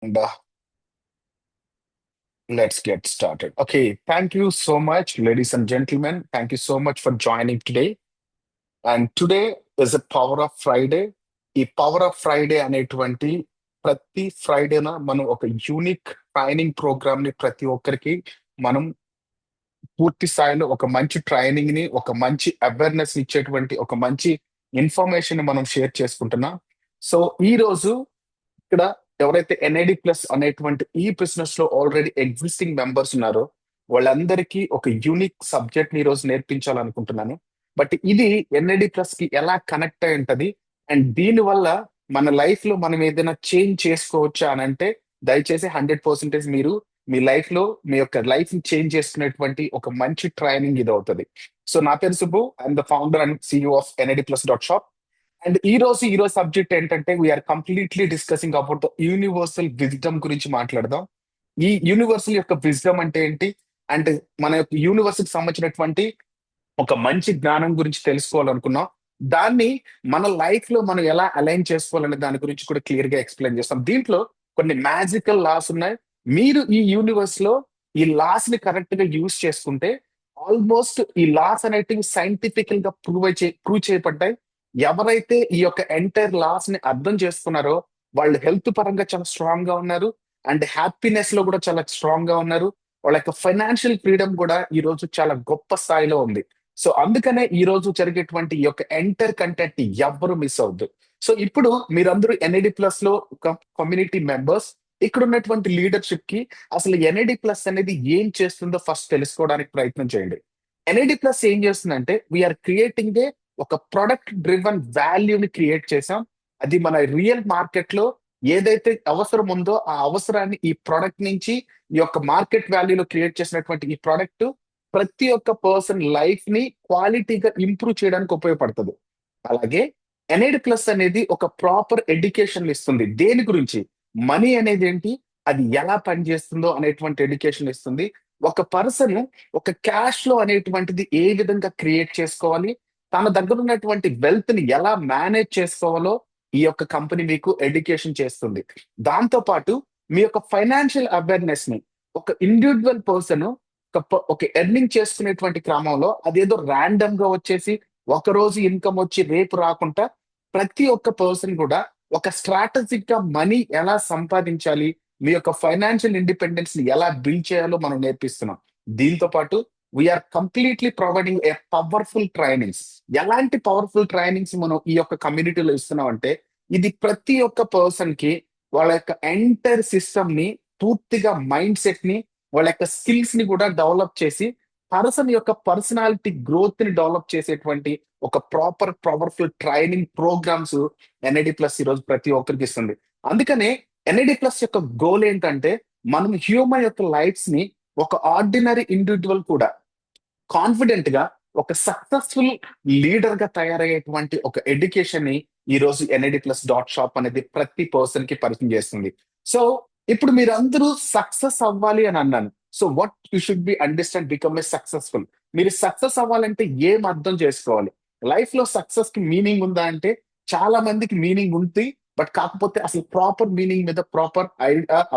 And let's get started. Okay, thank you so much, ladies and gentlemen. Thank you so much for joining today. And today is a Power of Friday. ఈ power of Friday అనేటువంటి ప్రతి ఫ్రైడేన మనం ఒక unique training programme ని ప్రతి ఒక్కరికి మనం పూర్తి స్థాయిలో ఒక మంచి ట్రైనింగ్ ని ఒక మంచి అవేర్నెస్ ఇచ్చేటువంటి ఒక మంచి ఇన్ఫర్మేషన్ ని మనం షేర్ చేసుకుంటున్నాం. సో ఈ రోజు ఇక్కడ ఎవరైతే ఎన్ఐడి ప్లస్ అనేటువంటి ఈ బిజినెస్ లో ఆల్రెడీ ఎగ్జిస్టింగ్ మెంబర్స్ ఉన్నారో వాళ్ళందరికీ ఒక యూనిక్ సబ్జెక్ట్ ని ఈ రోజు నేర్పించాలనుకుంటున్నాను. బట్ ఇది ఎన్ఐడి ప్లస్ కి ఎలా కనెక్ట్ అయి ఉంటది అండ్ దీని వల్ల మన లైఫ్ లో మనం ఏదైనా చేంజ్ చేసుకోవచ్చా అని అంటే దయచేసి 100% మీరు మీ లైఫ్ లో మీ యొక్క లైఫ్ ని చేంజ్ చేసుకునేటువంటి ఒక మంచి ట్రైనింగ్ ఇది అవుతుంది. సో నా పేరు Subbu, I'm the founder and CEO of NID plus dot shop. And ఈ రోజు సబ్జెక్ట్ ఏంటంటే we're completely discussing about the universal wisdom గురించి మాట్లాడదాం. ఈ యూనివర్సల్ యొక్క విజ్డమ్ అంటే ఏంటి, అంటే మన యొక్క యూనివర్స్ కి సంబంధించినటువంటి ఒక మంచి జ్ఞానం గురించి తెలుసుకోవాలనుకున్నాం. దాన్ని మన లైఫ్ లో మనం ఎలా అలైన్ చేసుకోవాలనే దాని గురించి కూడా క్లియర్ గా ఎక్స్ప్లెయిన్ చేస్తాం. దీంట్లో కొన్ని మ్యాజికల్ లాస్ ఉన్నాయి. మీరు ఈ యూనివర్స్ లో ఈ లాస్ ని కరెక్ట్ గా యూజ్ చేసుకుంటే ఆల్మోస్ట్ ఈ లాస్ అనేటివి సైంటిఫికల్ గా ప్రూవ్ చేయబడ్డాయి. ఎవరైతే ఈ యొక్క ఎంటైర్ లాస్ ని అర్థం చేసుకున్నారో వాళ్ళు హెల్త్ పరంగా చాలా స్ట్రాంగ్ గా ఉన్నారు అండ్ హ్యాపీనెస్ లో కూడా చాలా స్ట్రాంగ్ గా ఉన్నారు. వాళ్ళ యొక్క ఫైనాన్షియల్ ఫ్రీడమ్ కూడా ఈ రోజు చాలా గొప్ప స్థాయిలో ఉంది. సో అందుకనే ఈ రోజు జరిగేటువంటి ఈ యొక్క ఎంటర్ కంటెంట్ ని ఎవ్వరు మిస్ అవద్దు. సో ఇప్పుడు మీరందరూ ఎన్ఐడి ప్లస్ లో ఒక కమ్యూనిటీ మెంబర్స్. ఇక్కడ ఉన్నటువంటి లీడర్షిప్ కి అసలు ఎన్ఐడి ప్లస్ అనేది ఏం చేస్తుందో ఫస్ట్ తెలుసుకోవడానికి ప్రయత్నం చేయండి. ఎన్ఐడి ప్లస్ ఏం చేస్తుందంటే వీఆర్ క్రియేటింగ్ ఒక ప్రొడక్ట్ డ్రివన్ వాల్యూని క్రియేట్ చేసాం. అది మన రియల్ మార్కెట్ లో ఏదైతే అవసరం ఉందో ఆ అవసరాన్ని ఈ ప్రొడక్ట్ నుంచి ఈ యొక్క మార్కెట్ వాల్యూలో క్రియేట్ చేసినటువంటి ఈ ప్రొడక్ట్ ప్రతి ఒక్క పర్సన్ లైఫ్ ని క్వాలిటీగా ఇంప్రూవ్ చేయడానికి ఉపయోగపడుతుంది. అలాగే ఎన్ఐడి ప్లస్ అనేది ఒక ప్రాపర్ ఎడ్యుకేషన్ ఇస్తుంది. దేని గురించి, మనీ అనేది ఏంటి, అది ఎలా పనిచేస్తుందో అనేటువంటి ఎడ్యుకేషన్ ఇస్తుంది. ఒక పర్సన్ ఒక క్యాష్ ఫ్లో అనేటువంటిది ఏ విధంగా క్రియేట్ చేసుకోవాలి, తన దగ్గర ఉన్నటువంటి వెల్త్ ని ఎలా మేనేజ్ చేసుకోవాలో ఈ యొక్క కంపెనీ మీకు ఎడ్యుకేషన్ చేస్తుంది. దాంతో పాటు మీ యొక్క ఫైనాన్షియల్ అవేర్నెస్ ని ఒక ఇండివిజువల్ పర్సన్ ఒక ఎర్నింగ్ చేసుకునేటువంటి క్రమంలో అదేదో ర్యాండమ్ గా వచ్చేసి ఒక రోజు ఇన్కమ్ వచ్చి రేపు రాకుండా ప్రతి ఒక్క పర్సన్ కూడా ఒక స్ట్రాటజిక్ గా మనీ ఎలా సంపాదించాలి, మీ యొక్క ఫైనాన్షియల్ ఇండిపెండెన్స్ ని ఎలా బిల్డ్ చేయాలో మనం నేర్పిస్తున్నాం. దీంతో పాటు we're completely providing a powerful trainings. ఎలాంటి పవర్ఫుల్ ట్రైనింగ్స్ మనం ఈ యొక్క కమ్యూనిటీలో ఇస్తున్నాం అంటే ఇది ప్రతి ఒక్క పర్సన్ కి వాళ్ళ యొక్క ఎంటైర్ సిస్టమ్ ని పూర్తిగా మైండ్ సెట్ ని వాళ్ళ యొక్క స్కిల్స్ ని కూడా డెవలప్ చేసి పర్సన్ యొక్క పర్సనాలిటీ గ్రోత్ ని డెవలప్ చేసేటువంటి ఒక proper powerful training programs NID plus ఈరోజు ప్రతి ఒక్కరికి ఇస్తుంది. అందుకనే ఎన్ఐడి ప్లస్ యొక్క గోల్ ఏంటంటే మనం హ్యూమన్ యొక్క లైఫ్స్ ని ఒక ఆర్డినరీ ఇండివిజువల్ కూడా కాన్ఫిడెంట్ గా ఒక సక్సెస్ఫుల్ లీడర్ గా తయారయ్యేటువంటి ఒక ఎడ్యుకేషన్ ని ఈ రోజు ఎన్ఐడి ప్లస్ డాట్ షాప్ అనేది ప్రతి పర్సన్ కి పరిచయం చేస్తుంది. సో ఇప్పుడు మీరు అందరూ సక్సెస్ అవ్వాలి అని అన్నాను. So what you should be understand become a successful. మీరు సక్సెస్ అవ్వాలంటే ఏం అర్థం చేసుకోవాలి, లైఫ్ లో సక్సెస్ కి మీనింగ్ ఉందా అంటే చాలా మందికి మీనింగ్ ఉంది. బట్ కాకపోతే అసలు ప్రాపర్ మీనింగ్ మీద ప్రాపర్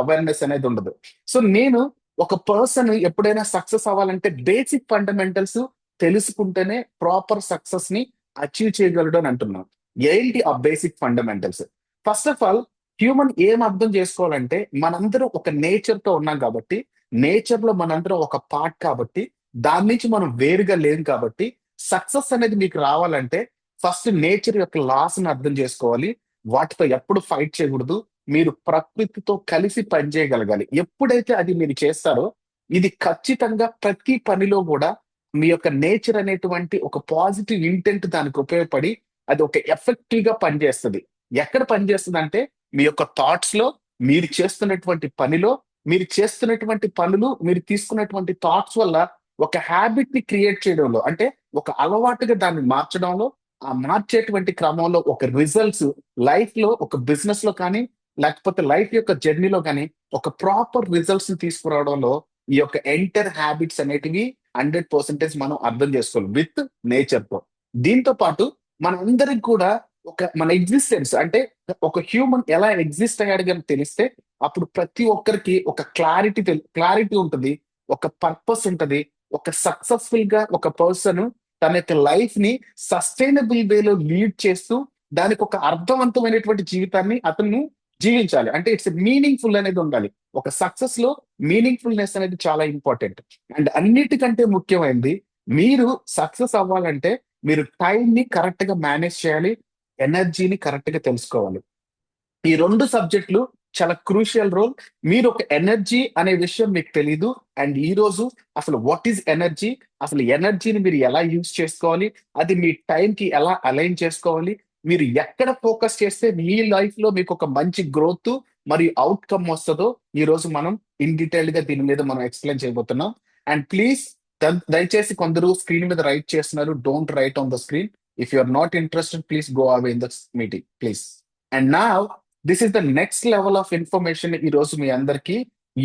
అవేర్నెస్ అనేది ఉండదు. సో నేను ఒక పర్సన్ ఎప్పుడైనా సక్సెస్ అవ్వాలంటే బేసిక్ ఫండమెంటల్స్ తెలుసుకుంటేనే ప్రాపర్ సక్సెస్ ని అచీవ్ చేయగలడు అని అంటున్నాను. ఏంటి ఆ basic fundamentals? First of all human ఏం అర్థం చేసుకోవాలంటే మనందరం ఒక నేచర్ తో ఉన్నాం కాబట్టి, నేచర్ లో మనందరం ఒక పార్ట్ కాబట్టి, దాని నుంచి మనం వేరుగా లేం కాబట్టి సక్సెస్ అనేది మీకు రావాలంటే ఫస్ట్ నేచర్ యొక్క లాస్ ని అర్థం చేసుకోవాలి. వాటితో ఎప్పుడు ఫైట్ చేయకూడదు. మీరు ప్రకృతితో కలిసి పనిచేయగలగాలి. ఎప్పుడైతే అది మీరు చేస్తారో ఇది ఖచ్చితంగా ప్రతి పనిలో కూడా మీ యొక్క నేచర్ అనేటువంటి ఒక పాజిటివ్ ఇంటెంట్ దానికి ఉపయోగపడి అది ఒక ఎఫెక్టివ్ గా పనిచేస్తుంది. ఎక్కడ పనిచేస్తుంది అంటే మీ యొక్క థాట్స్ లో, మీరు చేస్తున్నటువంటి పనిలో, మీరు చేస్తున్నటువంటి పనులు, మీరు తీసుకున్నటువంటి థాట్స్ వల్ల ఒక హ్యాబిట్ ని క్రియేట్ చేయడంలో, అంటే ఒక అలవాటుగా దాన్ని మార్చడంలో, ఆ మార్చేటువంటి క్రమంలో ఒక రిజల్ట్స్ లైఫ్ లో ఒక బిజినెస్ లో కానీ లేకపోతే లైఫ్ యొక్క జర్నీలో కానీ ఒక ప్రాపర్ రిజల్ట్స్ ని తీసుకురావడంలో ఈ యొక్క ఎంటర్ హ్యాబిట్స్ అనేటివి 100% మనం అర్థం చేసుకోవాలి విత్ నేచర్ తో. దీంతో పాటు మనందరికి కూడా ఒక మన ఎగ్జిస్టెన్స్ అంటే ఒక హ్యూమన్ ఎలా ఎగ్జిస్ట్ అయ్యాడు అని తెలిస్తే అప్పుడు ప్రతి ఒక్కరికి ఒక క్లారిటీ ఉంటుంది, ఒక పర్పస్ ఉంటది. ఒక సక్సెస్ఫుల్ గా ఒక పర్సన్ తన యొక్క లైఫ్ ని సస్టైనబుల్ వేలో లీడ్ చేస్తూ దానికి ఒక అర్థవంతమైనటువంటి జీవితాన్ని అతను జీవించాలి. అంటే ఇట్స్ మీనింగ్ఫుల్ అనేది ఉండాలి. ఒక సక్సెస్ లో మీనింగ్ఫుల్నెస్ అనేది చాలా ఇంపార్టెంట్. అండ్ అన్నిటికంటే ముఖ్యమైనది, మీరు సక్సెస్ అవ్వాలంటే మీరు టైం ని కరెక్ట్ గా మేనేజ్ చేయాలి, ఎనర్జీని కరెక్ట్ గా తెలుసుకోవాలి. ఈ రెండు సబ్జెక్టులు చాలా క్రూషియల్ రోల్. మీరు ఒక ఎనర్జీ అనే విషయం మీకు తెలీదు. అండ్ ఈ రోజు అసలు వాట్ ఈజ్ ఎనర్జీ, అసలు ఎనర్జీని మీరు ఎలా యూజ్ చేసుకోవాలి, అది మీ టైం కి ఎలా అలైన్ చేసుకోవాలి, మీరు ఎక్కడ ఫోకస్ చేస్తే మీ లైఫ్ లో మీకు ఒక మంచి గ్రోత్ మరియు అవుట్కమ్ వస్తుందో ఈ రోజు మనం ఇన్ డీటెయిల్ గా దీని మీద మనం ఎక్స్ప్లెయిన్ చేయబోతున్నాం. అండ్ ప్లీజ్ దయచేసి కొందరు స్క్రీన్ మీద రైట్ చేస్తున్నారు, don't write on the screen. If you are not interested please go away in the meeting please. And నా this is the next level of information ఈ రోజు మీ అందరికీ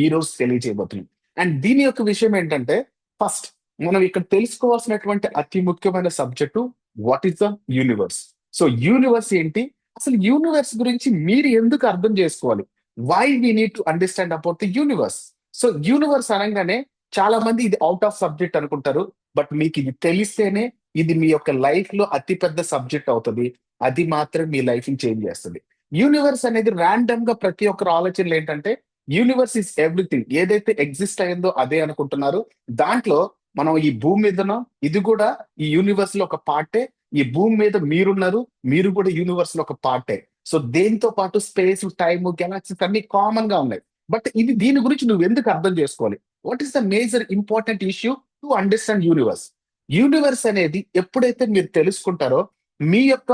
ఈ రోజు తెలియజేయబోతున్నాం. అండ్ దీని యొక్క విషయం ఏంటంటే, ఫస్ట్ మనం ఇక్కడ తెలుసుకోవాల్సినటువంటి అతి ముఖ్యమైన subject what is the universe. So universe ఏంటి, అసలు యూనివర్స్ గురించి మీరు ఎందుకు అర్థం చేసుకోవాలి, why we need to understand about the universe. So universe అనగానే చాలా మంది ఇది అవుట్ ఆఫ్ సబ్జెక్ట్ అనుకుంటారు. బట్ మీకు ఇది తెలిస్తేనే ఇది మీ యొక్క లైఫ్ లో అతి పెద్ద సబ్జెక్ట్ అవుతుంది. అది మాత్రం మీ లైఫ్ ని చేంజ్ చేస్తుంది. యూనివర్స్ అనేది ర్యాండమ్ గా ప్రతి ఒక్కరు ఆలోచనలు ఏంటంటే యూనివర్స్ ఇస్ ఎవ్రీథింగ్, ఏదైతే ఎగ్జిస్ట్ అయిందో అదే అనుకుంటున్నారు. దాంట్లో మనం ఈ భూమి మీద ఉన్నాం, ఇది కూడా ఈ యూనివర్స్ లో ఒక పార్టే. ఈ భూమి మీద మీరున్నారు, మీరు కూడా యూనివర్స్ లో ఒక పార్టే. సో దేంతో పాటు స్పేస్, టైమ్, గెలాక్సీస్ అన్ని కామన్ గా ఉన్నాయి. బట్ ఇది దీని గురించి నువ్వు ఎందుకు అర్థం చేసుకోవాలి, what is the major important issue to understand universe. Universe అనేది ఎప్పుడైతే మీరు తెలుసుకుంటారో మీ యొక్క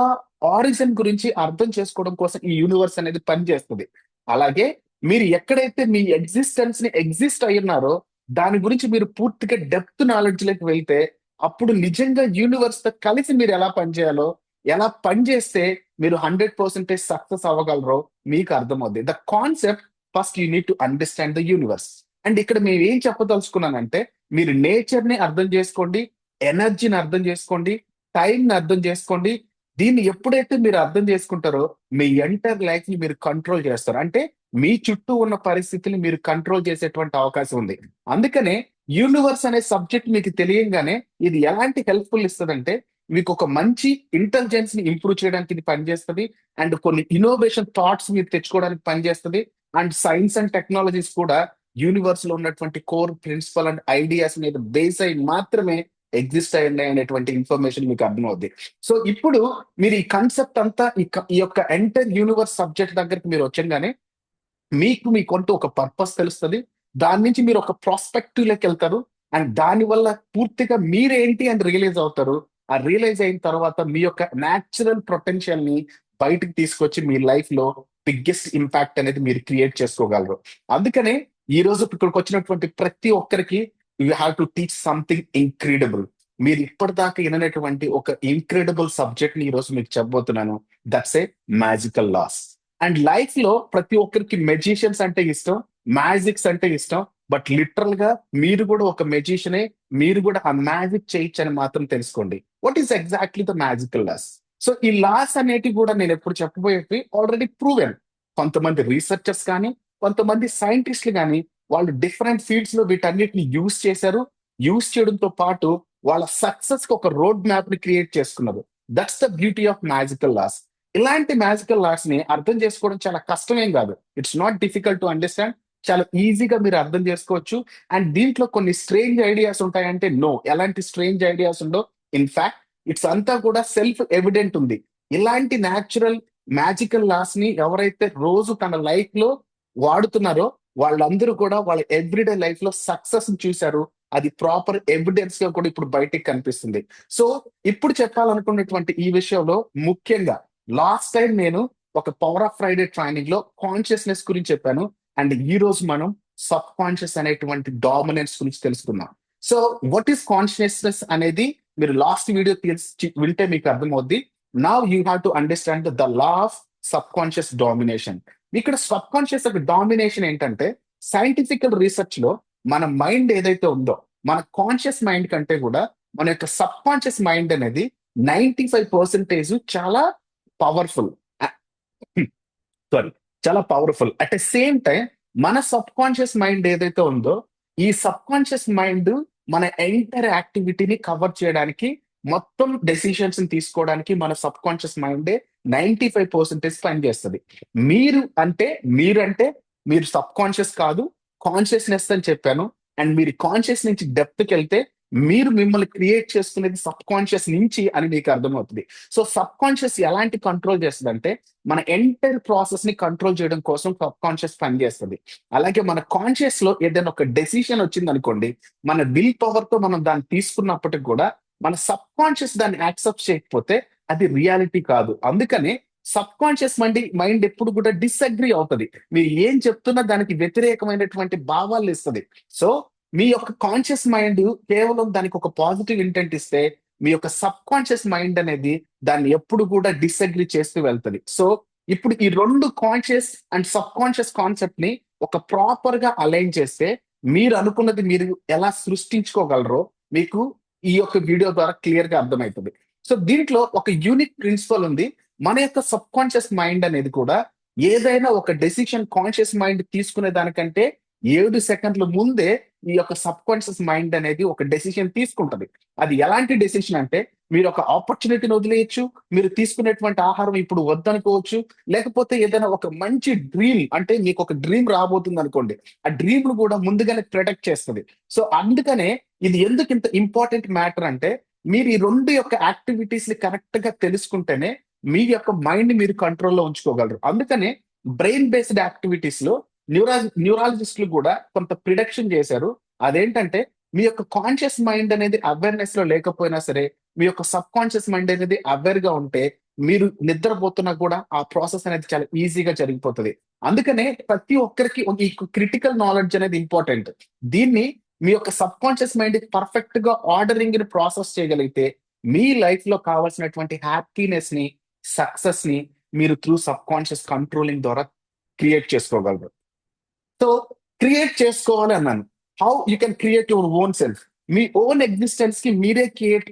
ఆరిజిన్ గురించి అర్థం చేసుకోవడం కోసం ఈ యూనివర్స్ అనేది పనిచేస్తుంది. అలాగే మీరు ఎక్కడైతే మీ ఎగ్జిస్టెన్స్ ని ఎగ్జిస్ట్ అయ్యున్నారో దాని గురించి మీరు పూర్తిగా డెప్త్ నాలెడ్జ్ లోకి వెళ్తే అప్పుడు నిజంగా యూనివర్స్ తో కలిసి మీరు ఎలా పనిచేయాలో, ఎలా పనిచేస్తే మీరు 100% సక్సెస్ అవ్వగలరో మీకు అర్థమవుద్ది. The concept first you need to understand the universe. And ఇక్కడ మేము ఏం చెప్పదలుచుకున్నానంటే, మీరు నేచర్ ని అర్థం చేసుకోండి, ఎనర్జీని అర్థం చేసుకోండి, టైం ని అర్థం చేసుకోండి. దీన్ని ఎప్పుడైతే మీరు అర్థం చేసుకుంటారో మీ ఎంటైర్ లైఫ్ ని మీరు కంట్రోల్ చేస్తారు. అంటే మీ చుట్టూ ఉన్న పరిస్థితుల్ని మీరు కంట్రోల్ చేసేటువంటి అవకాశం ఉంది. అందుకనే యూనివర్స్ అనే సబ్జెక్ట్ మీకు తెలియంగానే ఇది ఎలాంటి హెల్ప్ఫుల్ ఇస్తుందంటే, మీకు ఒక మంచి ఇంటెలిజెన్స్ ని ఇంప్రూవ్ చేయడానికి ఇది పనిచేస్తుంది. అండ్ కొన్ని ఇన్నోవేషన్ థాట్స్ మీరు తెచ్చుకోవడానికి పనిచేస్తుంది. అండ్ సైన్స్ అండ్ టెక్నాలజీస్ కూడా యూనివర్స్ లో ఉన్నటువంటి కోర్ ప్రిన్సిపల్ అండ్ ఐడియాస్ మీద బేస్ అయి మాత్రమే ఎగ్జిస్ట్ అయ్యాయి అనేటువంటి ఇన్ఫర్మేషన్ మీకు అర్థమవుద్ది. సో ఇప్పుడు మీరు ఈ కాన్సెప్ట్ అంతా ఈ యొక్క ఎంటైర్ యూనివర్స్ సబ్జెక్ట్ దగ్గరికి మీరు వచ్చంగానే మీకంటూ ఒక పర్పస్ తెలుస్తుంది. దాని నుంచి మీరు ఒక ప్రాస్పెక్టివ్ లోకి వెళ్తారు. అండ్ దాని వల్ల పూర్తిగా మీరేంటి అని రియలైజ్ అవుతారు. ఆ రియలైజ్ అయిన తర్వాత మీ యొక్క న్యాచురల్ పొటెన్షియల్ ని బయటకు తీసుకొచ్చి మీ లైఫ్ లో బిగ్గెస్ట్ ఇంపాక్ట్ అనేది మీరు క్రియేట్ చేసుకోగలరు. అందుకనే ఈ రోజు ఇక్కడికి వచ్చినటువంటి ప్రతి ఒక్కరికి you have to teach something incredible. మీరు ఇప్పటిదాకా వినటువంటి ఒక ఇంక్రెడిబుల్ సబ్జెక్ట్ ని ఈ రోజు మీకు చెప్పబోతున్నాను. That's a magical laws. And life లో ప్రతి ఒక్కరికి మెజిషియన్స్ అంటే ఇష్టం, మ్యాజిక్స్ అంటే ఇష్టం. బట్ లిటరల్ గా మీరు కూడా ఒక మెజిషియనే, మీరు కూడా ఆ మ్యాజిక్ చేయొచ్చు అని మాత్రం తెలుసుకోండి. What is exactly the magical laws. So ఈ లాస్ అనేటివి కూడా నేను ఎప్పుడు చెప్పబోయేవి ఆల్రెడీ ప్రూవెన్. కొంతమంది రీసెర్చర్స్ కానీ, కొంతమంది సైంటిస్టులు కానీ వాళ్ళు డిఫరెంట్ ఫీల్డ్స్ లో వీటన్నిటిని యూజ్ చేశారు. యూజ్ చేయడంతో పాటు వాళ్ళ సక్సెస్ కి ఒక రోడ్ మ్యాప్ ని క్రియేట్ చేసుకున్నారు. That's the beauty of magical laws. ఇలాంటి మ్యాజికల్ లాస్ ని అర్థం చేసుకోవడం చాలా కష్టమేం కాదు. It's not difficult to understand. చాలా ఈజీగా మీరు అర్థం చేసుకోవచ్చు. అండ్ దీంట్లో కొన్ని స్ట్రేంజ్ ఐడియాస్ ఉంటాయంటే నో, ఎలాంటి స్ట్రేంజ్ ఐడియాస్ ఉండో. ఇన్ఫాక్ట్ ఇట్స్ అంతా కూడా సెల్ఫ్ ఎవిడెంట్ ఉంది. ఇలాంటి న్యాచురల్ మ్యాజికల్ లాస్ ని ఎవరైతే రోజు తన లైఫ్ లో వాడుతున్నారో వాళ్ళందరూ కూడా వాళ్ళ ఎవ్రీడే లైఫ్ లో సక్సెస్ చూశారు. అది ప్రాపర్ ఎవిడెన్స్ గా కూడా ఇప్పుడు బయటికి కనిపిస్తుంది. సో ఇప్పుడు చెప్పాలనుకున్నటువంటి ఈ విషయంలో ముఖ్యంగా లాస్ట్ టైం నేను ఒక పవర్ ఆఫ్ ఫ్రైడే ట్రైనింగ్ లో కాన్షియస్నెస్ గురించి చెప్పాను. అండ్ ఈ రోజు మనం సబ్ కాన్షియస్ అనేటువంటి డామినెన్స్ గురించి తెలుసుకున్నాం. సో వాట్ ఈస్ కాన్షియస్నెస్ అనేది మీరు లాస్ట్ వీడియో వింటే మీకు అర్థమవుద్ది. Now you have to understand the law of subconscious domination. ఇక్కడ సబ్ కాన్షియస్ యొక్క డామినేషన్ ఏంటంటే, సైంటిఫికల్ రీసెర్చ్ లో మన మైండ్ ఏదైతే ఉందో, మన కాన్షియస్ మైండ్ కంటే కూడా మన యొక్క సబ్ కాన్షియస్ మైండ్ అనేది 95% చాలా పవర్ఫుల్. సారీ, చాలా powerful. At the same time మన సబ్ కాన్షియస్ మైండ్ ఏదైతే ఉందో, ఈ సబ్ కాన్షియస్ మైండ్ మన ఎంటైర్ యాక్టివిటీని కవర్ చేయడానికి, మొత్తం డెసిషన్స్ తీసుకోవడానికి మన సబ్ కాన్షియస్ మైండే 95% పనిచేస్తుంది. మీరు అంటే మీరంటే మీరు సబ్ కాన్షియస్ కాదు, కాన్షియస్నెస్ అని చెప్పాను. అండ్ మీరు కాన్షియస్ నుంచి డెప్త్కి వెళ్తే మీరు మిమ్మల్ని క్రియేట్ చేసుకునేది సబ్ కాన్షియస్ నుంచి అని మీకు అర్థమవుతుంది. సో సబ్ కాన్షియస్ ఎలాంటి కంట్రోల్ చేస్తుందంటే మన ఎంటైర్ ప్రాసెస్ ని కంట్రోల్ చేయడం కోసం సబ్ కాన్షియస్ పనిచేస్తుంది. అలాగే మన కాన్షియస్ లో ఏదైనా ఒక డెసిషన్ వచ్చింది అనుకోండి, మన విల్ పవర్ తో మనం దాన్ని తీసుకున్నప్పటికి కూడా మన సబ్ కాన్షియస్ దాన్ని యాక్సెప్ట్ చేయకపోతే అది రియాలిటీ కాదు. అందుకనే సబ్ కాన్షియస్ మైండ్ ఎప్పుడు కూడా డిస్అగ్రీ అవుతుంది. మీరు ఏం చెప్తున్నా దానికి వ్యతిరేకమైనటువంటి భావాలు ఇస్తుంది. సో మీ యొక్క కాన్షియస్ మైండ్ కేవలం దానికి ఒక పాజిటివ్ ఇంటెంట్ ఇస్తే, మీ యొక్క సబ్ కాన్షియస్ మైండ్ అనేది దాన్ని ఎప్పుడు కూడా డిస్అగ్రీ చేస్తూ వెళ్తుంది. సో ఇప్పుడు ఈ రెండు conscious and sub conscious concept ని ఒక ప్రాపర్ గా అలైన్ చేస్తే మీరు అనుకున్నది మీరు ఎలా సృష్టించుకోగలరో మీకు ఈ యొక్క వీడియో ద్వారా క్లియర్ గా అర్థమవుతుంది. సో దీంట్లో ఒక యూనిక్ ప్రిన్సిపల్ ఉంది. మన యొక్క సబ్ కాన్షియస్ మైండ్ అనేది కూడా ఏదైనా ఒక డెసిషన్ కాన్షియస్ మైండ్ తీసుకునే దానికంటే 7 సెకండ్ల ముందే ఈ యొక్క సబ్ కాన్షియస్ మైండ్ అనేది ఒక డెసిషన్ తీసుకుంటది. అది ఎలాంటి డెసిషన్ అంటే, మీరు ఒక ఆపర్చునిటీని వదిలేయచ్చు, మీరు తీసుకునేటువంటి ఆహారం ఇప్పుడు వద్దనుకోవచ్చు, లేకపోతే ఏదైనా ఒక మంచి డ్రీమ్ అంటే మీకు ఒక డ్రీమ్ రాబోతుంది అనుకోండి, ఆ డ్రీమ్ ను కూడా ముందుగానే ప్రొటెక్ట్ చేస్తుంది. సో అందుకనే ఇది ఎందుకు ఇంత ఇంపార్టెంట్ మ్యాటర్ అంటే, మీరు ఈ రెండు యొక్క యాక్టివిటీస్ ని కరెక్ట్ గా తెలుసుకుంటేనే మీ యొక్క మైండ్ మీరు కంట్రోల్లో ఉంచుకోగలరు. అందుకనే బ్రెయిన్ బేస్డ్ యాక్టివిటీస్ లో న్యూరాలజిస్టులు కూడా కొంత ప్రిడక్షన్ చేశారు. అదేంటంటే మీ యొక్క కాన్షియస్ మైండ్ అనేది అవేర్నెస్ లో లేకపోయినా సరే, మీ యొక్క సబ్ కాన్షియస్ మైండ్ అనేది అవేర్ గా ఉంటే, మీరు నిద్రపోతున్నా కూడా ఆ ప్రాసెస్ అనేది చాలా ఈజీగా జరిగిపోతుంది. అందుకనే ప్రతి ఒక్కరికి ఈ క్రిటికల్ నాలెడ్జ్ అనేది ఇంపార్టెంట్. దీన్ని మీ యొక్క సబ్ కాన్షియస్ మైండ్ పర్ఫెక్ట్ గా ఆర్డరింగ్ ని ప్రాసెస్ చేయగలిగితే, మీ లైఫ్ లో కావాల్సినటువంటి హ్యాపీనెస్ ని, సక్సెస్ ని మీరు త్రూ సబ్ కాన్షియస్ కంట్రోలింగ్ ద్వారా క్రియేట్ చేసుకోగలరు. సో క్రియేట్ చేసుకోవాలి అన్నాను. How you can create your own self. Me own existence కి మీరే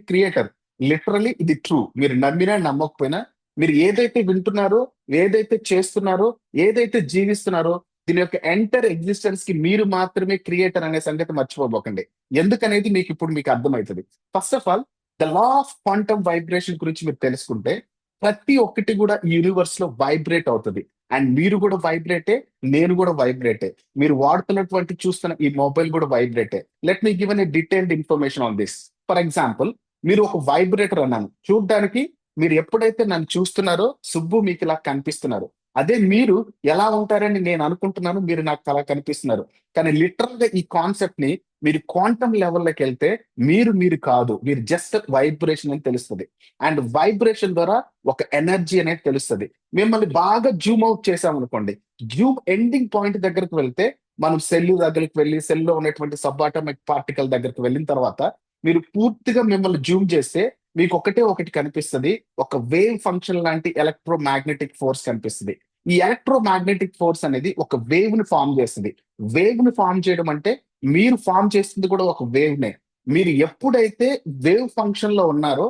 క్రియేటర్. లిటరలీ ఇది ట్రూ. మీరు నమ్మినా నమ్మకపోయినా, మీరు ఏదైతే వింటున్నారో, ఏదైతే చేస్తున్నారో, ఏదైతే జీవిస్తున్నారో, దీని యొక్క ఎంటర్ ఎగ్జిస్టెన్స్ కి మీరు మాత్రమే క్రియేటర్ అనే సంగతి మర్చిపోబోకండి. ఎందుకనేది మీకు ఇప్పుడు మీకు అర్థమవుతుంది. First of all, the law of quantum vibration గురించి మీరు తెలుసుకుంటే, ప్రతి ఒక్కటి కూడా యూనివర్స్ లో వైబ్రేట్ అవుతుంది. అండ్ మీరు కూడా వైబ్రేటే, నేను కూడా వైబ్రేటే. మీరు వాడుతున్నటువంటి చూస్తున్న ఈ మొబైల్ కూడా వైబ్రేటే. Let me give an detailed information on this. For example, మీరు ఒక వైబ్రేటర్ అన్నాను. చూడడానికి మీరు ఎప్పుడైతే నన్ను చూస్తున్నారో సుబ్బు మీకు ఇలా కనిపిస్తున్నారు. అదే మీరు ఎలా ఉంటారని నేను అనుకుంటున్నాను, మీరు నాకు అలా కనిపిస్తున్నారు. కానీ లిటరల్ గా ఈ కాన్సెప్ట్ ని మీరు క్వాంటమ్ లెవెల్లోకి వెళ్తే మీరు కాదు, మీరు జస్ట్ వైబ్రేషన్ అని తెలుస్తుంది. అండ్ వైబ్రేషన్ ద్వారా ఒక ఎనర్జీ అనేది తెలుస్తుంది. మిమ్మల్ని బాగా జూమ్ అవుట్ చేసాం అనుకోండి, జూమ్ ఎండింగ్ పాయింట్ దగ్గరకు వెళ్తే మనం సెల్ దగ్గరికి వెళ్ళి సెల్లో ఉన్నటువంటి సబ్ ఆటోమిక్ పార్టికల్ దగ్గరికి వెళ్ళిన తర్వాత మీరు పూర్తిగా మిమ్మల్ని జూమ్ చేస్తే మీకు ఒకటే ఒకటి కనిపిస్తుంది. ఒక వేవ్ ఫంక్షన్ లాంటి ఎలక్ట్రో మ్యాగ్నెటిక్ ఫోర్స్ కనిపిస్తుంది. ఈ ఎలక్ట్రో మ్యాగ్నెటిక్ ఫోర్స్ అనేది ఒక వేవ్ ని ఫామ్ చేస్తుంది. వేవ్ ని ఫామ్ చేయడం అంటే మీరు ఫామ్ చేస్తుంది కూడా ఒక వేవ్ నే. మీరు ఎప్పుడైతే వేవ్ ఫంక్షన్ లో ఉన్నారో,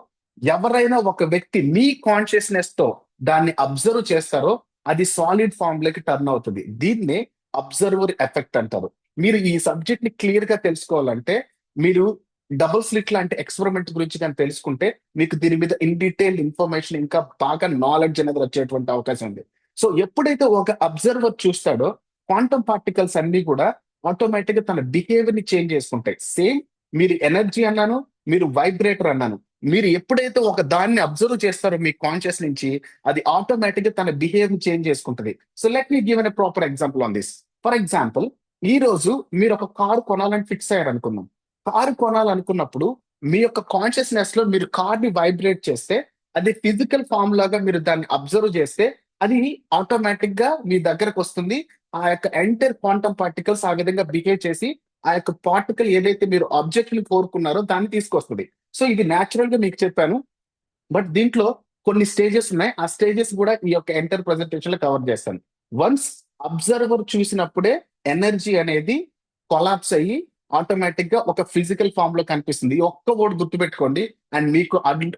ఎవరైనా ఒక వ్యక్తి మీ కాన్షియస్నెస్ తో దాన్ని అబ్జర్వ్ చేస్తారో అది సాలిడ్ ఫామ్ లోకి టర్న్ అవుతుంది. దీన్నే అబ్జర్వర్ ఎఫెక్ట్ అంటారు. మీరు ఈ సబ్జెక్ట్ ని క్లియర్ గా తెలుసుకోవాలంటే, మీరు డబుల్ స్లిట్ లాంటి ఎక్స్పెరిమెంట్ గురించి కానీ తెలుసుకుంటే మీకు దీని మీద ఇన్ డీటెయిల్ ఇన్ఫర్మేషన్, ఇంకా బాగా నాలెడ్జ్ అనేది వచ్చేటువంటి అవకాశం ఉంది. సో ఎప్పుడైతే ఒక అబ్జర్వర్ చూస్తాడో, క్వాంటమ్ పార్టికల్స్ అన్ని కూడా ఆటోమేటిక్ గా తన బిహేవియర్ ని చేంజ్ చేసుకుంటాయి. సేమ్ మీరు ఎనర్జీ అన్నాను, మీరు వైబ్రేటర్ అన్నాను. మీరు ఎప్పుడైతే ఒక దాన్ని అబ్జర్వ్ చేస్తారో మీ కాన్షియస్ నుంచి, అది ఆటోమేటిక్ గా తన బిహేవియర్ ని చేంజ్ చేసుకుంటది. So let me give N proper example on this. For example, ఈ రోజు మీరు ఒక కారు కొనాలని ఫిక్స్ అయ్యారు అనుకుందాం. కారు కొనాలనుకున్నప్పుడు మీ యొక్క కాన్షియస్నెస్ లో మీరు కార్ ని వైబ్రేట్ చేస్తే, అది ఫిజికల్ ఫామ్ లాగా మీరు దాన్ని అబ్జర్వ్ చేస్తే, అది ఆటోమేటిక్ గా మీ దగ్గరకు వస్తుంది. ఆ యొక్క ఎంటైర్ క్వాంటమ్ పార్టికల్స్ ఆ విధంగా బిహేవ్ చేసి ఆ యొక్క పార్టికల్ ఏదైతే మీరు ఆబ్జెక్ట్ ని కోరుకున్నారో దాన్ని తీసుకొస్తుంది. సో ఇది న్యాచురల్ గా మీకు చెప్పాను. బట్ దీంట్లో కొన్ని స్టేజెస్ ఉన్నాయి. ఆ స్టేజెస్ కూడా ఈ యొక్క ఎంటర్ ప్రెజెంటేషన్ లో కవర్ చేస్తాను. వన్స్ అబ్జర్వర్ చూసినప్పుడే ఎనర్జీ అనేది కొలాప్స్ అయ్యి ఆటోమేటిక్ గా ఒక ఫిజికల్ ఫామ్ లో కనిపిస్తుంది. ఈ ఒక్క వర్డ్ గుర్తుపెట్టుకోండి అండ్ మీకు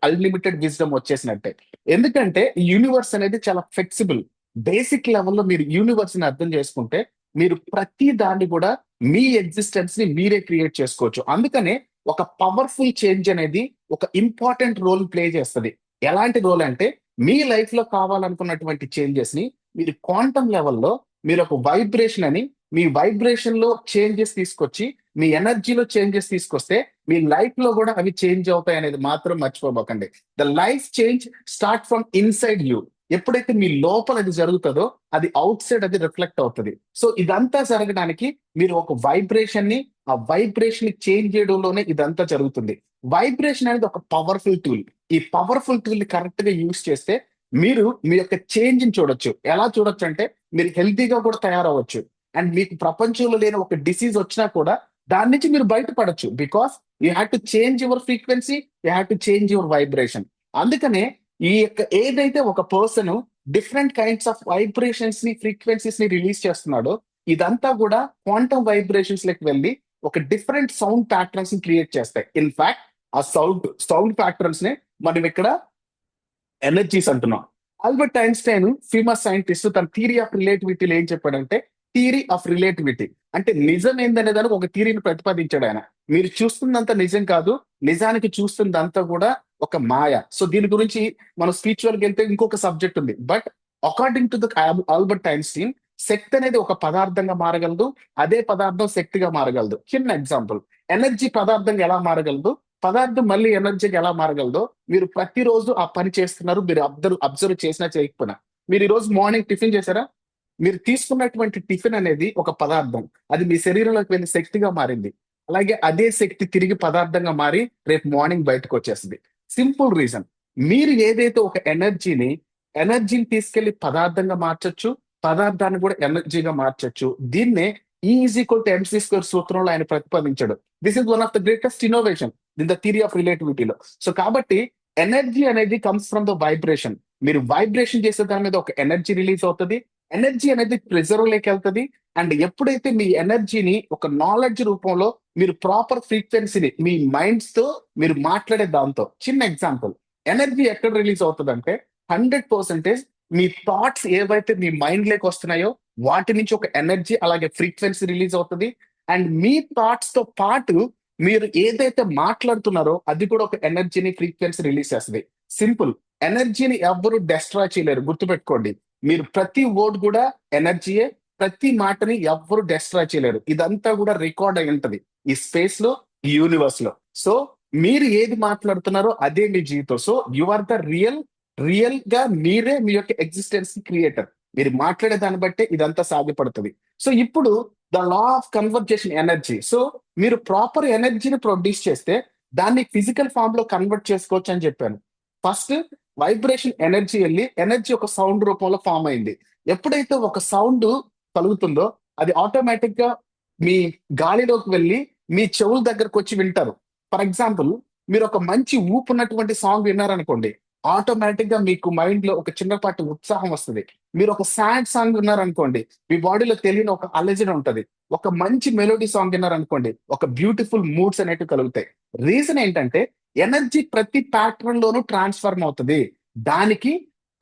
అన్లిమిటెడ్ విజ్డమ్ వచ్చేసినట్టే. ఎందుకంటే ఈ యూనివర్స్ అనేది చాలా ఫ్లెక్సిబుల్. బేసిక్ లెవెల్లో మీరు యూనివర్స్ ని అర్థం చేసుకుంటే మీరు ప్రతి దాన్ని కూడా మీ ఎగ్జిస్టెన్స్ ని మీరే క్రియేట్ చేసుకోవచ్చు. అందుకనే ఒక పవర్ఫుల్ చేంజ్ అనేది ఒక ఇంపార్టెంట్ రోల్ ప్లే చేస్తుంది. ఎలాంటి రోల్ అంటే మీ లైఫ్ లో కావాలనుకున్నటువంటి చేంజెస్ ని మీరు క్వాంటమ్ లెవెల్లో మీరు ఒక వైబ్రేషన్ అని మీ వైబ్రేషన్ లో చేంజెస్ తీసుకొచ్చి మీ ఎనర్జీలో చేంజెస్ తీసుకొస్తే మీ లైఫ్ లో కూడా అవి చేంజ్ అవుతాయి అనేది మాత్రం మర్చిపోబోకండి. The life change start from inside you. ఎప్పుడైతే మీ లోపల అది జరుగుతుందో అది అవుట్ సైడ్ అది రిఫ్లెక్ట్ అవుతుంది. సో ఇదంతా జరగడానికి మీరు ఒక వైబ్రేషన్ ని ఆ వైబ్రేషన్ ని చేంజ్ చేయడంలోనే ఇదంతా జరుగుతుంది. వైబ్రేషన్ అనేది ఒక పవర్ఫుల్ టూల్. ఈ పవర్ఫుల్ టూల్ ని కరెక్ట్ గా యూజ్ చేస్తే మీరు మీ యొక్క చేంజ్ ని చూడొచ్చు. ఎలా చూడొచ్చు అంటే మీరు హెల్తీగా కూడా తయారవ్వచ్చు. అండ్ మీకు ప్రపంచంలో లేని ఒక డిసీజ్ వచ్చినా కూడా దాని నుంచి మీరు బయటపడచ్చు. Because you have to change your frequency, you have to change your vibration. అందుకనే ఈ యొక్క ఏదైతే ఒక person different kinds of vibrations ని ఫ్రీక్వెన్సీస్ ని రిలీజ్ చేస్తున్నాడో ఇదంతా కూడా క్వాంటమ్ వైబ్రేషన్స్ లకి వెళ్ళి ఒక డిఫరెంట్ సౌండ్ ప్యాటర్న్స్ ని క్రియేట్ చేస్తాయి. ఇన్ఫాక్ట్ ఆ సౌండ్ ప్యాటర్న్స్ నే మనం ఇక్కడ ఎనర్జీస్ అంటున్నాం. ఆల్బర్ట్ ఐన్స్టైన్ ఫేమస్ సైంటిస్ట్ తన థియరీ ఆఫ్ రిలేటివిటీలో ఏం చెప్పాడంటే థియరీ ఆఫ్ రిలేటివిటీ అంటే నిజం ఏందనే దానికి ఒక థియరీని ప్రతిపాదించాడు ఆయన. మీరు చూస్తుందంతా నిజం కాదు, నిజానికి చూస్తుందంతా కూడా ఒక మాయ. సో దీని గురించి మనం స్పిరిచువల్ కి వెళ్తే ఇంకొక సబ్జెక్ట్ ఉంది. But according to the Albert Einstein శక్తి అనేది ఒక పదార్థంగా మారగలదు, అదే పదార్థం శక్తిగా మారగలదు. చిన్న ఎగ్జాంపుల్, ఎనర్జీ పదార్థంగా ఎలా మారగలదు, పదార్థం మళ్ళీ ఎనర్జీకి ఎలా మారగలదో మీరు ప్రతిరోజు ఆ పని చేస్తున్నారు. మీరు అబ్జర్వ్ చేసినా చేయకపోయినా మీరు ఈ రోజు మార్నింగ్ టిఫిన్ చేశారా? మీరు తీసుకున్నటువంటి టిఫిన్ అనేది ఒక పదార్థం, అది మీ శరీరంలోకి వెళ్ళి శక్తిగా మారింది. అలాగే అదే శక్తి తిరిగి పదార్థంగా మారి రేపు మార్నింగ్ బయటకు వచ్చేస్తుంది. సింపుల్ రీజన్, మీరు ఏదైతే ఒక ఎనర్జీని తీసుకెళ్లి పదార్థంగా మార్చొచ్చు, పదార్థాన్ని కూడా ఎనర్జీగా మార్చొచ్చు. దీన్నే E=mc² సూత్రంలో ఆయన ప్రతిపాదించాడు. This is one of the greatest innovation in the theory of రిలేటివిటీలో. సో కాబట్టి ఎనర్జీ అనేది కమ్స్ ఫ్రమ్ ద వైబ్రేషన్. మీరు వైబ్రేషన్ చేసే దాని మీద ఒక ఎనర్జీ రిలీజ్ అవుతుంది. ఎనర్జీ అనేది ప్రెజర్ లోకి వెళ్తుంది. అండ్ ఎప్పుడైతే మీ ఎనర్జీని ఒక నాలెడ్జ్ రూపంలో మీరు ప్రాపర్ ఫ్రీక్వెన్సీని మీ మైండ్స్ తో మీరు మాట్లాడే దాంతో, చిన్న ఎగ్జాంపుల్, ఎనర్జీ ఎక్కడ రిలీజ్ అవుతుంది అంటే 100% మీ థాట్స్ ఏవైతే మీ మైండ్ లోకి వస్తున్నాయో వాటి నుంచి ఒక ఎనర్జీ అలాగే ఫ్రీక్వెన్సీ రిలీజ్ అవుతుంది. అండ్ మీ థాట్స్ తో పాటు మీరు ఏదైతే మాట్లాడుతున్నారో అది కూడా ఒక ఎనర్జీని ఫ్రీక్వెన్సీ రిలీజ్ చేస్తుంది. సింపుల్, ఎనర్జీని ఎవ్వరు డెస్ట్రాయ్ చేయలేరు, గుర్తుపెట్టుకోండి. మీరు ప్రతి వర్డ్ కూడా ఎనర్జీయే, ప్రతి మాటని ఎవ్వరు డెస్ట్రాయ్ చేయలేరు. ఇదంతా కూడా రికార్డ్ అయి ఉంటది ఈ స్పేస్ లో, ఈ యూనివర్స్ లో. సో మీరు ఏది మాట్లాడుతున్నారో అదే మీ జీవితం. So you are the real గా మీరే మీ యొక్క ఎగ్జిస్టెన్స్ క్రియేటర్. మీరు మాట్లాడే దాన్ని బట్టే ఇదంతా సాధ్యపడుతుంది. సో ఇప్పుడు the law of conversation energy. So మీరు ప్రాపర్ ఎనర్జీని ప్రొడ్యూస్ చేస్తే దాన్ని ఫిజికల్ ఫామ్ లో కన్వర్ట్ చేసుకోవచ్చు అని చెప్పాను. ఫస్ట్ వైబ్రేషన్ ఎనర్జీ వెళ్ళి ఎనర్జీ ఒక సౌండ్ రూపంలో ఫామ్ అయింది. ఎప్పుడైతే ఒక సౌండ్ కలుగుతుందో అది ఆటోమేటిక్ గా మీ గాలిలోకి వెళ్ళి మీ చెవుల దగ్గరకు వచ్చి వింటారు. ఫర్ ఎగ్జాంపుల్, మీరు ఒక మంచి ఊపు ఉన్నటువంటి సాంగ్ విన్నారనుకోండి, ఆటోమేటిక్ గా మీకు మైండ్ లో ఒక చిన్నపాటి ఉత్సాహం వస్తుంది. మీరు ఒక సాడ్ సాంగ్ విన్నారనుకోండి, మీ బాడీలో తెలియని ఒక అలజడి ఉంటది. ఒక మంచి మెలోడీ సాంగ్ విన్నారనుకోండి, ఒక బ్యూటిఫుల్ మూడ్స్ అనేవి కలుగుతాయి. రీజన్ ఏంటంటే ఎనర్జీ ప్రతి ప్యాటర్న్ లోనూ ట్రాన్స్ఫర్మ్ అవుతుంది. దానికి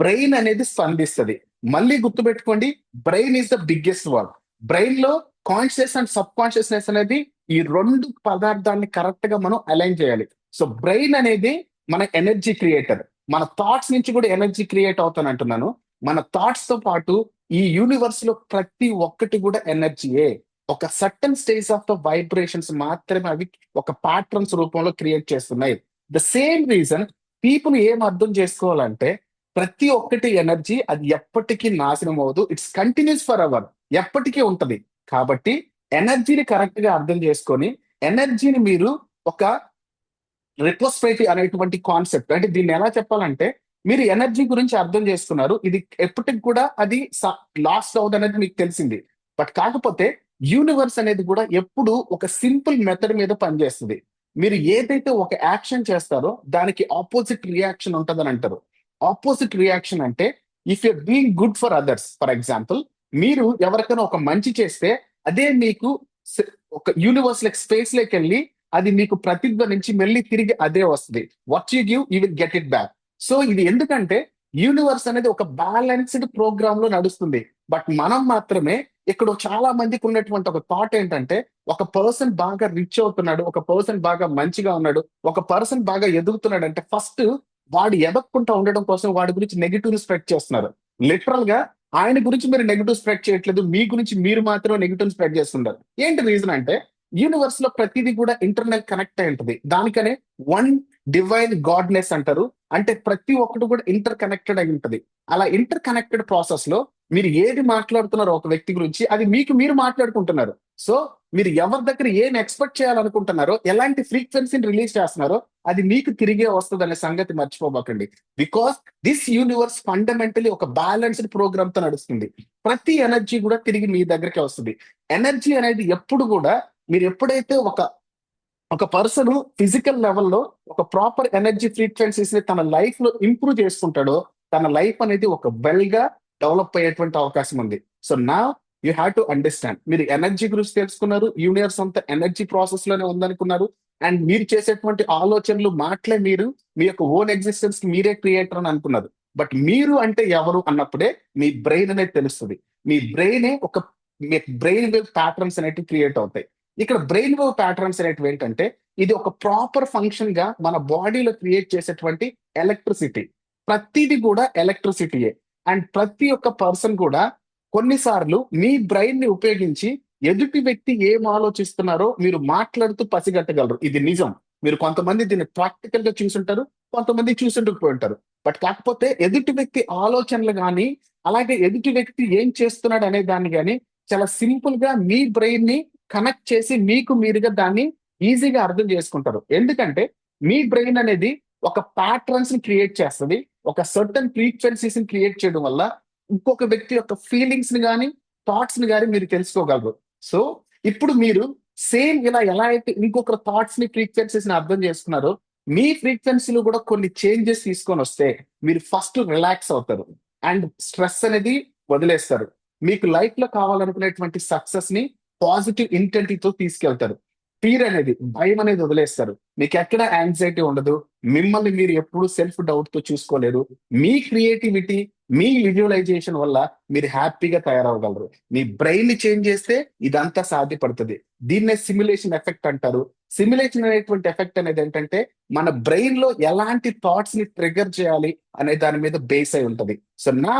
బ్రెయిన్ అనేది స్పందిస్తుంది. మళ్ళీ గుర్తుపెట్టుకోండి, brain is the biggest word. Brain లో కాన్షియస్ అండ్ సబ్ కాన్షియస్నెస్ అనేది ఈ రెండు పదార్థాన్ని కరెక్ట్ గా మనం అలైన్ చేయాలి. సో బ్రెయిన్ అనేది మన ఎనర్జీ క్రియేటర్. మన థాట్స్ నుంచి కూడా ఎనర్జీ క్రియేట్ అవుతానంటున్నాను. మన థాట్స్ తో పాటు ఈ యూనివర్స్ లో ప్రతి ఒక్కటి కూడా ఎనర్జీయే. ఒక certain stage of the vibrations మాత్రమే అవి ఒక ప్యాటర్న్స్ రూపంలో క్రియేట్ చేస్తున్నాయి. ద సేమ్ రీజన్ పీపుల్ ఏం అర్థం చేసుకోవాలంటే ప్రతి ఒక్కటి ఎనర్జీ, అది ఎప్పటికీ నాశనం అవ్వదు. ఇట్స్ కంటిన్యూస్ ఫర్ అవర్, ఎప్పటికీ ఉంటది. కాబట్టి ఎనర్జీని కరెక్ట్ గా అర్థం చేసుకొని ఎనర్జీని మీరు ఒక రిపోస్పైటీ అనేటువంటి కాన్సెప్ట్, అంటే దీన్ని ఎలా చెప్పాలంటే మీరు ఎనర్జీ గురించి అర్థం చేసుకున్నారు, ఇది ఎప్పటికి కూడా అది లాస్ట్ అవుతుంది అనేది మీకు తెలిసింది. బట్ కాకపోతే యూనివర్స్ అనేది కూడా ఎప్పుడు ఒక సింపుల్ మెథడ్ మీద పనిచేస్తుంది. మీరు ఏదైతే ఒక యాక్షన్ చేస్తారో దానికి ఆపోజిట్ రియాక్షన్ ఉంటుందని అంటారు. ఆపోజిట్ రియాక్షన్ అంటే if you're being good for others, for example మీరు ఎవరికైనా ఒక మంచి చేస్తే అదే మీకు ఒక యూనివర్స్ లైక్ స్పేస్ లోకి వెళ్ళి అది మీకు ప్రతిధ్వనించి మళ్ళీ తిరిగి అదే వస్తుంది. What you give you will get it back. So ఇది ఎందుకంటే యూనివర్స్ అనేది ఒక బ్యాలెన్స్డ్ ప్రోగ్రామ్ లో నడుస్తుంది. బట్ మనం మాత్రమే ఇక్కడ చాలా మందికి ఉన్నటువంటి ఒక థాట్ ఏంటంటే, ఒక పర్సన్ బాగా రిచ్ అవుతున్నాడు, ఒక పర్సన్ బాగా మంచిగా ఉన్నాడు, ఒక పర్సన్ బాగా ఎదుగుతున్నాడు అంటే ఫస్ట్ వాడు ఎదగకుండా ఉండడం కోసం వాడి గురించి నెగిటివ్ స్ప్రెడ్ చేస్తున్నారు. లిటరల్ గా ఆయన గురించి మీరు నెగిటివ్ స్ప్రెడ్ చేయట్లేదు, మీ గురించి మీరు మాత్రం నెగిటివ్ స్ప్రెడ్ చేస్తున్నారు. ఏంటి రీజన్ అంటే, యూనివర్స్ లో ప్రతిదీ కూడా ఇంటర్నల్ కనెక్ట్ అయి ఉంటుంది. దానికనే వన్ డివైన్ గాడ్నెస్ అంటారు. అంటే ప్రతి ఒక్కటి కూడా ఇంటర్ కనెక్టెడ్ అయి ఉంటది. అలా ఇంటర్ కనెక్టెడ్ ప్రాసెస్ లో మీరు ఏది మాట్లాడుతున్నారో ఒక వ్యక్తి గురించి, అది మీకు మీరు మాట్లాడుకుంటున్నారు. సో మీరు ఎవరి దగ్గర ఏం ఎక్స్పెక్ట్ చేయాలనుకుంటున్నారో, ఎలాంటి ఫ్రీక్వెన్సీని రిలీజ్ చేస్తున్నారో, అది మీకు తిరిగే వస్తుంది అనే సంగతి మర్చిపోబాకండి. బికాస్ దిస్ యూనివర్స్ ఫండమెంటలీ ఒక బ్యాలెన్స్డ్ ప్రోగ్రామ్ తో నడుస్తుంది. ప్రతి ఎనర్జీ కూడా తిరిగి మీ దగ్గరికి వస్తుంది. ఎనర్జీ అనేది ఎప్పుడు కూడా, మీరు ఎప్పుడైతే ఒక ఒక పర్సన్ ఫిజికల్ లెవెల్లో ఒక ప్రాపర్ ఎనర్జీ ఫ్రీక్వెన్సీస్ ని తన లైఫ్ లో ఇంప్రూవ్ చేసుకుంటాడో, తన లైఫ్ అనేది ఒక వెల్ గా డెవలప్ అయ్యేటువంటి అవకాశం ఉంది. సో నా యూ హ్యావ్ టు అండర్స్టాండ్, మీరు ఎనర్జీ గురించి తెలుసుకున్నారు, యూనివర్స్ అంతా ఎనర్జీ ప్రాసెస్ లోనే ఉందనుకున్నారు, అండ్ మీరు చేసేటువంటి ఆలోచనలు మాటలే మీరు మీ యొక్క ఓన్ ఎగ్జిస్టెన్స్ మీరే క్రియేటర్ అని అనుకున్నారు. బట్ మీరు అంటే ఎవరు అన్నప్పుడే మీ బ్రెయిన్ అనేది తెలుస్తుంది. మీ బ్రెయినే ఒక మీ బ్రెయిన్ వేవ్ ప్యాటర్న్స్ అనేవి క్రియేట్ అవుతాయి. ఇక్కడ బ్రెయిన్ వేవ్ ప్యాటర్న్స్ అనేటివి ఏంటంటే, ఇది ఒక ప్రాపర్ ఫంక్షన్ గా మన బాడీలో క్రియేట్ చేసేటువంటి ఎలక్ట్రిసిటీ. ప్రతిది కూడా ఎలక్ట్రిసిటీయే. అండ్ ప్రతి ఒక్క పర్సన్ కూడా కొన్నిసార్లు మీ బ్రెయిన్ ని ఉపయోగించి ఎదుటి వ్యక్తి ఏం ఆలోచిస్తున్నారో మీరు మాట్లాడుతూ పసిగట్టగలరు. ఇది నిజం. మీరు కొంతమంది దీన్ని ప్రాక్టికల్ గా చూసుంటారు, కొంతమంది చూసుండకపోయి ఉంటారు. బట్ కాకపోతే ఎదుటి వ్యక్తి ఆలోచనలు కానీ, అలాగే ఎదుటి వ్యక్తి ఏం చేస్తున్నాడు అనే దాన్ని కానీ చాలా సింపుల్ గా మీ బ్రెయిన్ ని కనెక్ట్ చేసి మీకు మీరుగా దాన్ని ఈజీగా అర్థం చేసుకుంటారు. ఎందుకంటే మీ బ్రెయిన్ అనేది ఒక ప్యాటర్న్స్ ని క్రియేట్ చేస్తుంది. ఒక సర్టన్ ఫ్రీక్వెన్సీస్ ని క్రియేట్ చేయడం వల్ల ఇంకొక వ్యక్తి యొక్క ఫీలింగ్స్ ని కానీ, థాట్స్ ని కానీ మీరు తెలుసుకోగలరు. సో ఇప్పుడు మీరు సేమ్ ఇలా ఎలా అయితే ఇంకొక థాట్స్ ని, ఫ్రీక్వెన్సీస్ ని అర్థం చేసుకున్నారో, మీ ఫ్రీక్వెన్సీలో కూడా కొన్ని చేంజెస్ తీసుకొని వస్తే మీరు ఫస్ట్ రిలాక్స్ అవుతారు అండ్ స్ట్రెస్ అనేది వదిలేస్తారు. మీకు లైఫ్ లో కావాలనుకునేటువంటి సక్సెస్ ని పాజిటివ్ ఇంటెంటితో తీసుకెళ్తారు. ఫీర్ అనేది, భయం అనేది వదిలేస్తారు. మీకు ఎక్కడ యాంగ్జైటీ ఉండదు. మిమ్మల్ని మీరు ఎప్పుడు సెల్ఫ్ డౌట్ తో చూసుకోలేరు. మీ క్రియేటివిటీ, మీ విజువలైజేషన్ వల్ల మీరు హ్యాపీగా తయారవగలరు. మీ బ్రెయిన్ ని చేంజ్ చేస్తే ఇదంతా సాధ్యపడుతుంది. దీన్నే సిమ్యులేషన్ ఎఫెక్ట్ అంటారు. సిమ్యులేషన్ అనేటువంటి ఎఫెక్ట్ అనేది ఏంటంటే, మన బ్రెయిన్ లో ఎలాంటి థాట్స్ ని ట్రిగర్ చేయాలి అనే దాని మీద బేస్ అయి ఉంటది. సో నా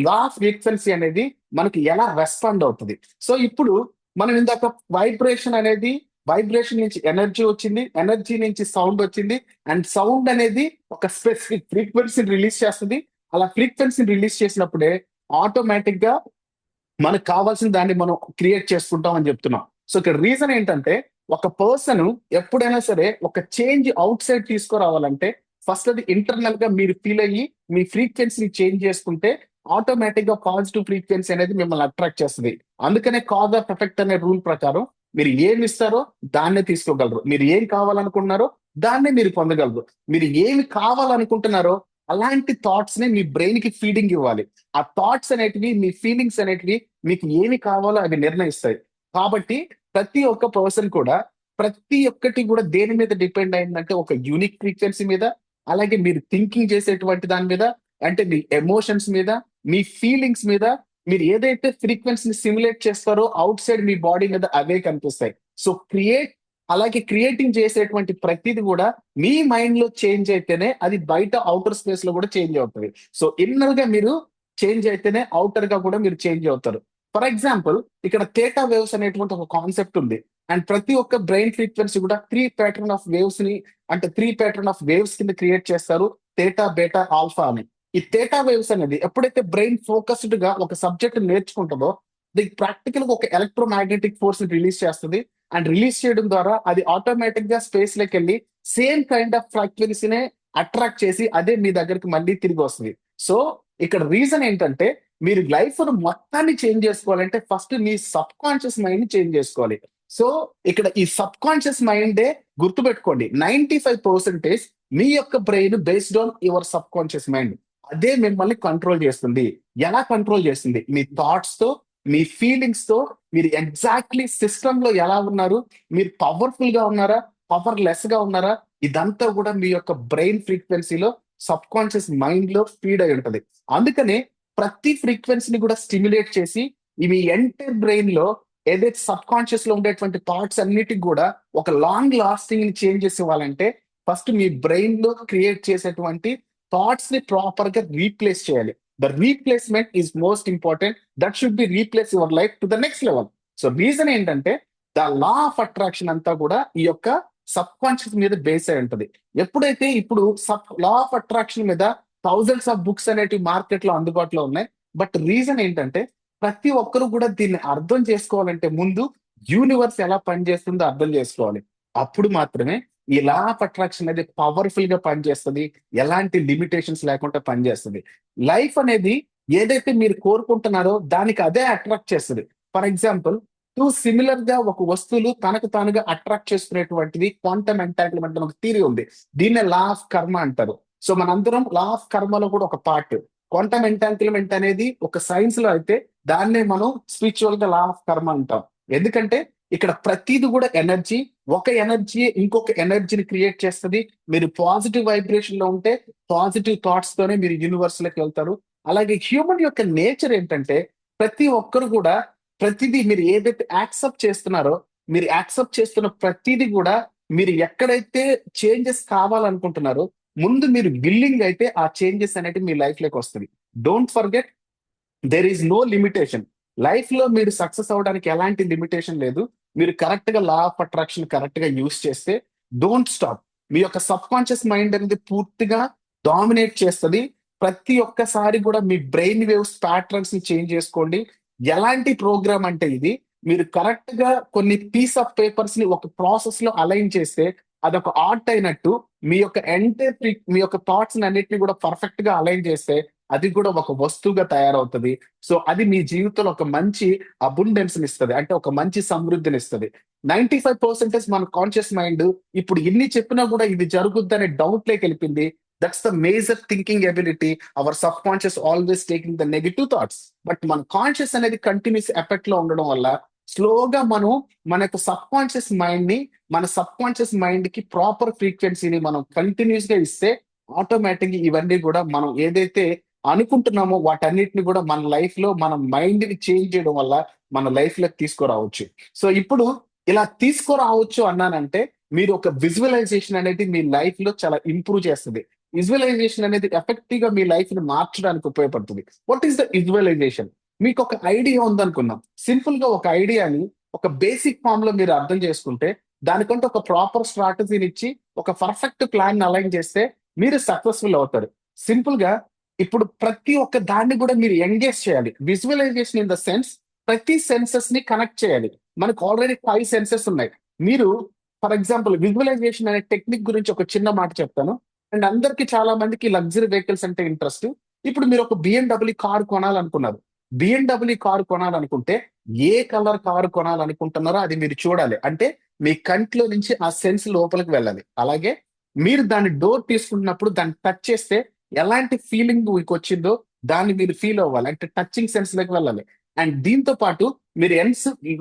లా ఆఫ్ ఫ్రీక్వెన్సీ అనేది మనకి ఎలా రెస్పాండ్ అవుతుంది. సో ఇప్పుడు మనం ఇందాక వైబ్రేషన్ నుంచి ఎనర్జీ వచ్చింది, ఎనర్జీ నుంచి సౌండ్ వచ్చింది, అండ్ సౌండ్ అనేది ఒక స్పెసిఫిక్ ఫ్రీక్వెన్సీని రిలీజ్ చేస్తుంది. అలా ఫ్రీక్వెన్సీని రిలీజ్ చేసినప్పుడే ఆటోమేటిక్ గా మనకు కావాల్సిన దాన్ని మనం క్రియేట్ చేసుకుంటాం అని చెప్తున్నాం. సో ఇక్కడ రీజన్ ఏంటంటే, ఒక పర్సన్ ఎప్పుడైనా సరే ఒక చేంజ్ అవుట్ సైడ్ తీసుకురావాలంటే ఫస్ట్ అది ఇంటర్నల్ గా మీరు ఫీల్ అయ్యి మీ ఫ్రీక్వెన్సీని చేంజ్ చేసుకుంటే ఆటోమేటిక్ గా పాజిటివ్ ఫ్రీక్వెన్సీ అనేది మిమ్మల్ని అట్రాక్ట్ చేస్తుంది. అందుకనే కాజ్ ఆఫ్ ఎఫెక్ట్ అనే రూల్ ప్రకారం మీరు ఏమి ఇస్తారో దాన్నే తీసుకోగలరు. మీరు ఏం కావాలనుకుంటున్నారో దాన్నే మీరు పొందగలరు. మీరు ఏమి కావాలనుకుంటున్నారో అలాంటి థాట్స్ ని మీ బ్రెయిన్ కి ఫీడింగ్ ఇవ్వాలి. ఆ థాట్స్ అనేటివి, మీ ఫీలింగ్స్ అనేటివి మీకు ఏమి కావాలో అవి నిర్ణయిస్తాయి. కాబట్టి ప్రతి ఒక్క పర్సన్ కూడా ప్రతి ఒక్కటి కూడా దేని మీద డిపెండ్ అయిందంటే ఒక యూనిక్ ఫ్రీక్వెన్సీ మీద, అలాగే మీరు థింకింగ్ చేసేటువంటి దాని మీద, అంటే మీ ఎమోషన్స్ మీద, మీ ఫీలింగ్స్ మీద. మీరు ఏదైతే ఫ్రీక్వెన్సీని సిమ్యులేట్ చేస్తారో అవుట్ సైడ్ మీ బాడీ మీద అవే కనిపిస్తాయి. సో అలాగే క్రియేటింగ్ చేసేటువంటి ప్రతిది కూడా మీ మైండ్ లో చేంజ్ అయితేనే అది బయట అవుటర్ స్పేస్ లో కూడా చేంజ్ అవుతుంది. సో ఇన్నర్ గా మీరు చేంజ్ అయితేనే అవుటర్ గా కూడా మీరు చేంజ్ అవుతారు. ఫర్ ఎగ్జాంపుల్, ఇక్కడ థీటా వేవ్స్ అనేటువంటి ఒక కాన్సెప్ట్ ఉంది. అండ్ ప్రతి ఒక్క బ్రెయిన్ ఫ్రీక్వెన్సీ కూడా త్రీ ప్యాటర్న్ ఆఫ్ వేవ్స్ కింద క్రియేట్ చేస్తారు. థీటా, బీటా, ఆల్ఫా అని. ఈ థీటా వేవ్స్ అనేది ఎప్పుడైతే బ్రెయిన్ ఫోకస్డ్ గా ఒక సబ్జెక్ట్ నేర్చుకుంటుందో, ఇది ప్రాక్టికల్ గా ఒక ఎలక్ట్రోమాగ్నెటిక్ ఫోర్స్ ని రిలీజ్ చేస్తుంది. అండ్ రిలీజ్ చేయడం ద్వారా అది ఆటోమేటిక్ గా స్పేస్ లోకి వెళ్ళి సేమ్ కైండ్ ఆఫ్ ఫ్రీక్వెన్సీనే అట్రాక్ట్ చేసి అదే మీ దగ్గరికి మళ్ళీ తిరిగి వస్తుంది. సో ఇక్కడ రీజన్ ఏంటంటే, మీరు లైఫ్ ను మొత్తాన్ని చేంజ్ చేసుకోవాలంటే ఫస్ట్ మీ సబ్ కాన్షియస్ మైండ్ ని చేంజ్ చేసుకోవాలి. సో ఇక్కడ ఈ సబ్ కాన్షియస్ మైండే గుర్తుపెట్టుకోండి, 95% మీ యొక్క brain based on your subconscious mind. అదే మిమ్మల్ని కంట్రోల్ చేస్తుంది. ఎలా కంట్రోల్ చేస్తుంది? మీ థాట్స్ తో, మీ ఫీలింగ్స్ తో. మీరు ఎగ్జాక్ట్లీ సిస్టమ్ లో ఎలా ఉన్నారు, మీరు పవర్ఫుల్ గా ఉన్నారా, పవర్లెస్ గా ఉన్నారా, ఇదంతా కూడా మీ యొక్క బ్రెయిన్ ఫ్రీక్వెన్సీలో సబ్ కాన్షియస్ మైండ్ లో ఫీడ్ అయి ఉంటది. అందుకనే ప్రతి ఫ్రీక్వెన్సీని కూడా స్టిమ్యులేట్ చేసి ఇవి ఎంటైర్ బ్రెయిన్ లో ఏదైతే సబ్ కాన్షియస్ లో ఉండేటువంటి థాట్స్ అన్నిటికి కూడా ఒక లాంగ్ లాస్టింగ్ చేంజెస్ ఇవ్వాలంటే ఫస్ట్ మీ బ్రెయిన్ లో క్రియేట్ చేసేటువంటి థాట్స్ ని ప్రాపర్ గా రీప్లేస్ చేయాలి. The replacement is most important. That should be replace your life to the next level. So reason ఏంటంటే ద లా ఆఫ్ అట్రాక్షన్ అంతా కూడా ఈ యొక్క సబ్ కాన్షియస్ మీద బేస్ అయి ఉంటది. ఎప్పుడైతే ఇప్పుడు లా ఆఫ్ అట్రాక్షన్ మీద థౌజండ్స్ ఆఫ్ బుక్స్ అనేటివి మార్కెట్ లో అందుబాటులో ఉన్నాయి. బట్ రీజన్ ఏంటంటే ప్రతి ఒక్కరు కూడా దీన్ని అర్థం చేసుకోవాలంటే ముందు యూనివర్స్ ఎలా పనిచేస్తుందో అర్థం చేసుకోవాలి. అప్పుడు మాత్రమే ఈ లా ఆఫ్ అట్రాక్షన్ అనేది పవర్ఫుల్ గా పనిచేస్తుంది. ఎలాంటి లిమిటేషన్స్ లేకుండా పనిచేస్తుంది. లైఫ్ అనేది ఏదైతే మీరు కోరుకుంటున్నారో దానికి అదే అట్రాక్ట్ చేస్తుంది. ఫర్ ఎగ్జాంపుల్ టూ సిమిలర్ గా ఒక వస్తువులు తనకు తానుగా అట్రాక్ట్ చేసుకునేటువంటిది క్వాంటమ్ ఎంటాంగిల్మెంట్ అని ఒక థియరీ ఉంది. దీన్నే లా ఆఫ్ కర్మ అంటారు. సో మనందరం లా ఆఫ్ కర్మలో కూడా ఒక పార్ట్. క్వాంటమ్ ఎంటాంగిల్మెంట్ అనేది ఒక సైన్స్ లో అయితే దాన్నే మనం స్పిరిచువల్ గా లా ఆఫ్ కర్మ అంటాం. ఎందుకంటే ఇక్కడ ప్రతిది కూడా ఎనర్జీ. ఒక ఎనర్జీ ఇంకొక ఎనర్జీని క్రియేట్ చేస్తుంది. మీరు పాజిటివ్ వైబ్రేషన్ లో ఉంటే పాజిటివ్ థాట్స్ తోనే మీరు యూనివర్స్ లోకి వెళ్తారు. అలాగే హ్యూమన్ యొక్క నేచర్ ఏంటంటే ప్రతి ఒక్కరు కూడా ప్రతిదీ మీరు ఏదైతే యాక్సెప్ట్ చేస్తున్నారో మీరు యాక్సెప్ట్ చేస్తున్న ప్రతిదీ కూడా మీరు ఎక్కడైతే చేంజెస్ కావాలనుకుంటున్నారో ముందు మీరు విల్లింగ్ అయితే ఆ చేంజెస్ అనేవి మీ లైఫ్ లోకి వస్తుంది. Don't forget there is no limitation. Life లో మీరు సక్సెస్ అవడానికి ఎలాంటి లిమిటేషన్ లేదు. మీరు కరెక్ట్ గా లా ఆఫ్ అట్రాక్షన్ కరెక్ట్ గా యూస్ చేస్తే డోంట్ స్టాప్. మీ యొక్క సబ్ కాన్షియస్ మైండ్ అనేది పూర్తిగా డామినేట్ చేస్తుంది. ప్రతి ఒక్కసారి కూడా మీ బ్రెయిన్ వేవ్స్ ప్యాటర్న్స్ ని చేంజ్ చేసుకోండి. ఎలాంటి ప్రోగ్రామ్ అంటే ఇది మీరు కరెక్ట్ గా కొన్ని పీస్ ఆఫ్ పేపర్స్ ని ఒక ప్రాసెస్ లో అలైన్ చేస్తే అదొక ఆర్ట్ అయినట్టు మీ యొక్క ఎంటైర్ మీ యొక్క థాట్స్ అన్నిటిని కూడా పర్ఫెక్ట్ గా అలైన్ చేస్తే అది కూడా ఒక వస్తువుగా తయారవుతుంది. సో అది మీ జీవితంలో ఒక మంచి అబుండెన్స్ ఇస్తుంది. అంటే ఒక మంచి సమృద్ధిని ఇస్తుంది. 95% మన కాన్షియస్ మైండ్ ఇప్పుడు ఇన్ని చెప్పినా కూడా ఇది జరుగుద్దనే డౌట్ లేకి వెళ్ళింది. That's the major thinking ability. Our subconscious always taking the negative thoughts. But మన కాన్షియస్ అనేది కంటిన్యూస్ ఎఫెక్ట్ లో ఉండడం వల్ల స్లోగా మనం మన యొక్క సబ్ కాన్షియస్ మైండ్ ని మన సబ్ కాన్షియస్ మైండ్ కి ప్రాపర్ ఫ్రీక్వెన్సీని మనం కంటిన్యూస్ గా ఇస్తే ఆటోమేటిక్ ఇవన్నీ కూడా మనం ఏదైతే అనుకుంటున్నామో వాటన్నిటిని కూడా మన లైఫ్ లో మన మైండ్ ని చేంజ్ చేయడం వల్ల మన లైఫ్ లోకి తీసుకురావచ్చు. సో ఇప్పుడు ఇలా తీసుకురావచ్చు అన్నానంటే మీరు ఒక విజువలైజేషన్ అనేది మీ లైఫ్ లో చాలా ఇంప్రూవ్ చేస్తుంది. విజువలైజేషన్ అనేది ఎఫెక్టివ్ గా మీ లైఫ్ ని మార్చడానికి ఉపయోగపడుతుంది. What is the visualization? మీకు ఒక ఐడియా ఉందనుకుందాం. సింపుల్ గా ఒక ఐడియాని ఒక బేసిక్ ఫామ్ లో మీరు అర్థం చేసుకుంటే దానికంటే ఒక ప్రాపర్ స్ట్రాటజీని ఇచ్చి ఒక పర్ఫెక్ట్ ప్లాన్ అలైన్ చేస్తే మీరు సక్సెస్ఫుల్ అవుతారు. సింపుల్ గా ఇప్పుడు ప్రతి ఒక్క దాన్ని కూడా మీరు ఎంగేజ్ చేయాలి. విజువలైజేషన్ ఇన్ ద సెన్స్ ప్రతి సెన్సెస్ ని కనెక్ట్ చేయాలి. మనకు ఆల్రెడీ 5 సెన్సెస్ ఉన్నాయి. మీరు ఫర్ ఎగ్జాంపుల్ విజువలైజేషన్ అనే టెక్నిక్ గురించి ఒక చిన్న మాట చెప్తాను. అండ్ అందరికి చాలా మందికి లగ్జరీ వెహికల్స్ అంటే ఇంట్రెస్ట్. ఇప్పుడు మీరు ఒక బిఎండబ్ల్యూ కారు కొనాలనుకున్నారు. బిఎండబ్ల్యూ కారు కొనాలనుకుంటే ఏ కలర్ కారు కొనాలనుకుంటున్నారో అది మీరు చూడాలి. అంటే మీ కంట్లో నుంచి ఆ సెన్స్ లోపలికి వెళ్ళాలి. అలాగే మీరు దాన్ని డోర్ తీసుకుంటున్నప్పుడు దాన్ని టచ్ చేస్తే ఎలాంటి ఫీలింగ్ మీకు వచ్చిందో దాన్ని మీరు ఫీల్ అవ్వాలి. అంటే టచింగ్ సెన్స్ లోకి వెళ్ళాలి. అండ్ దీంతో పాటు మీరు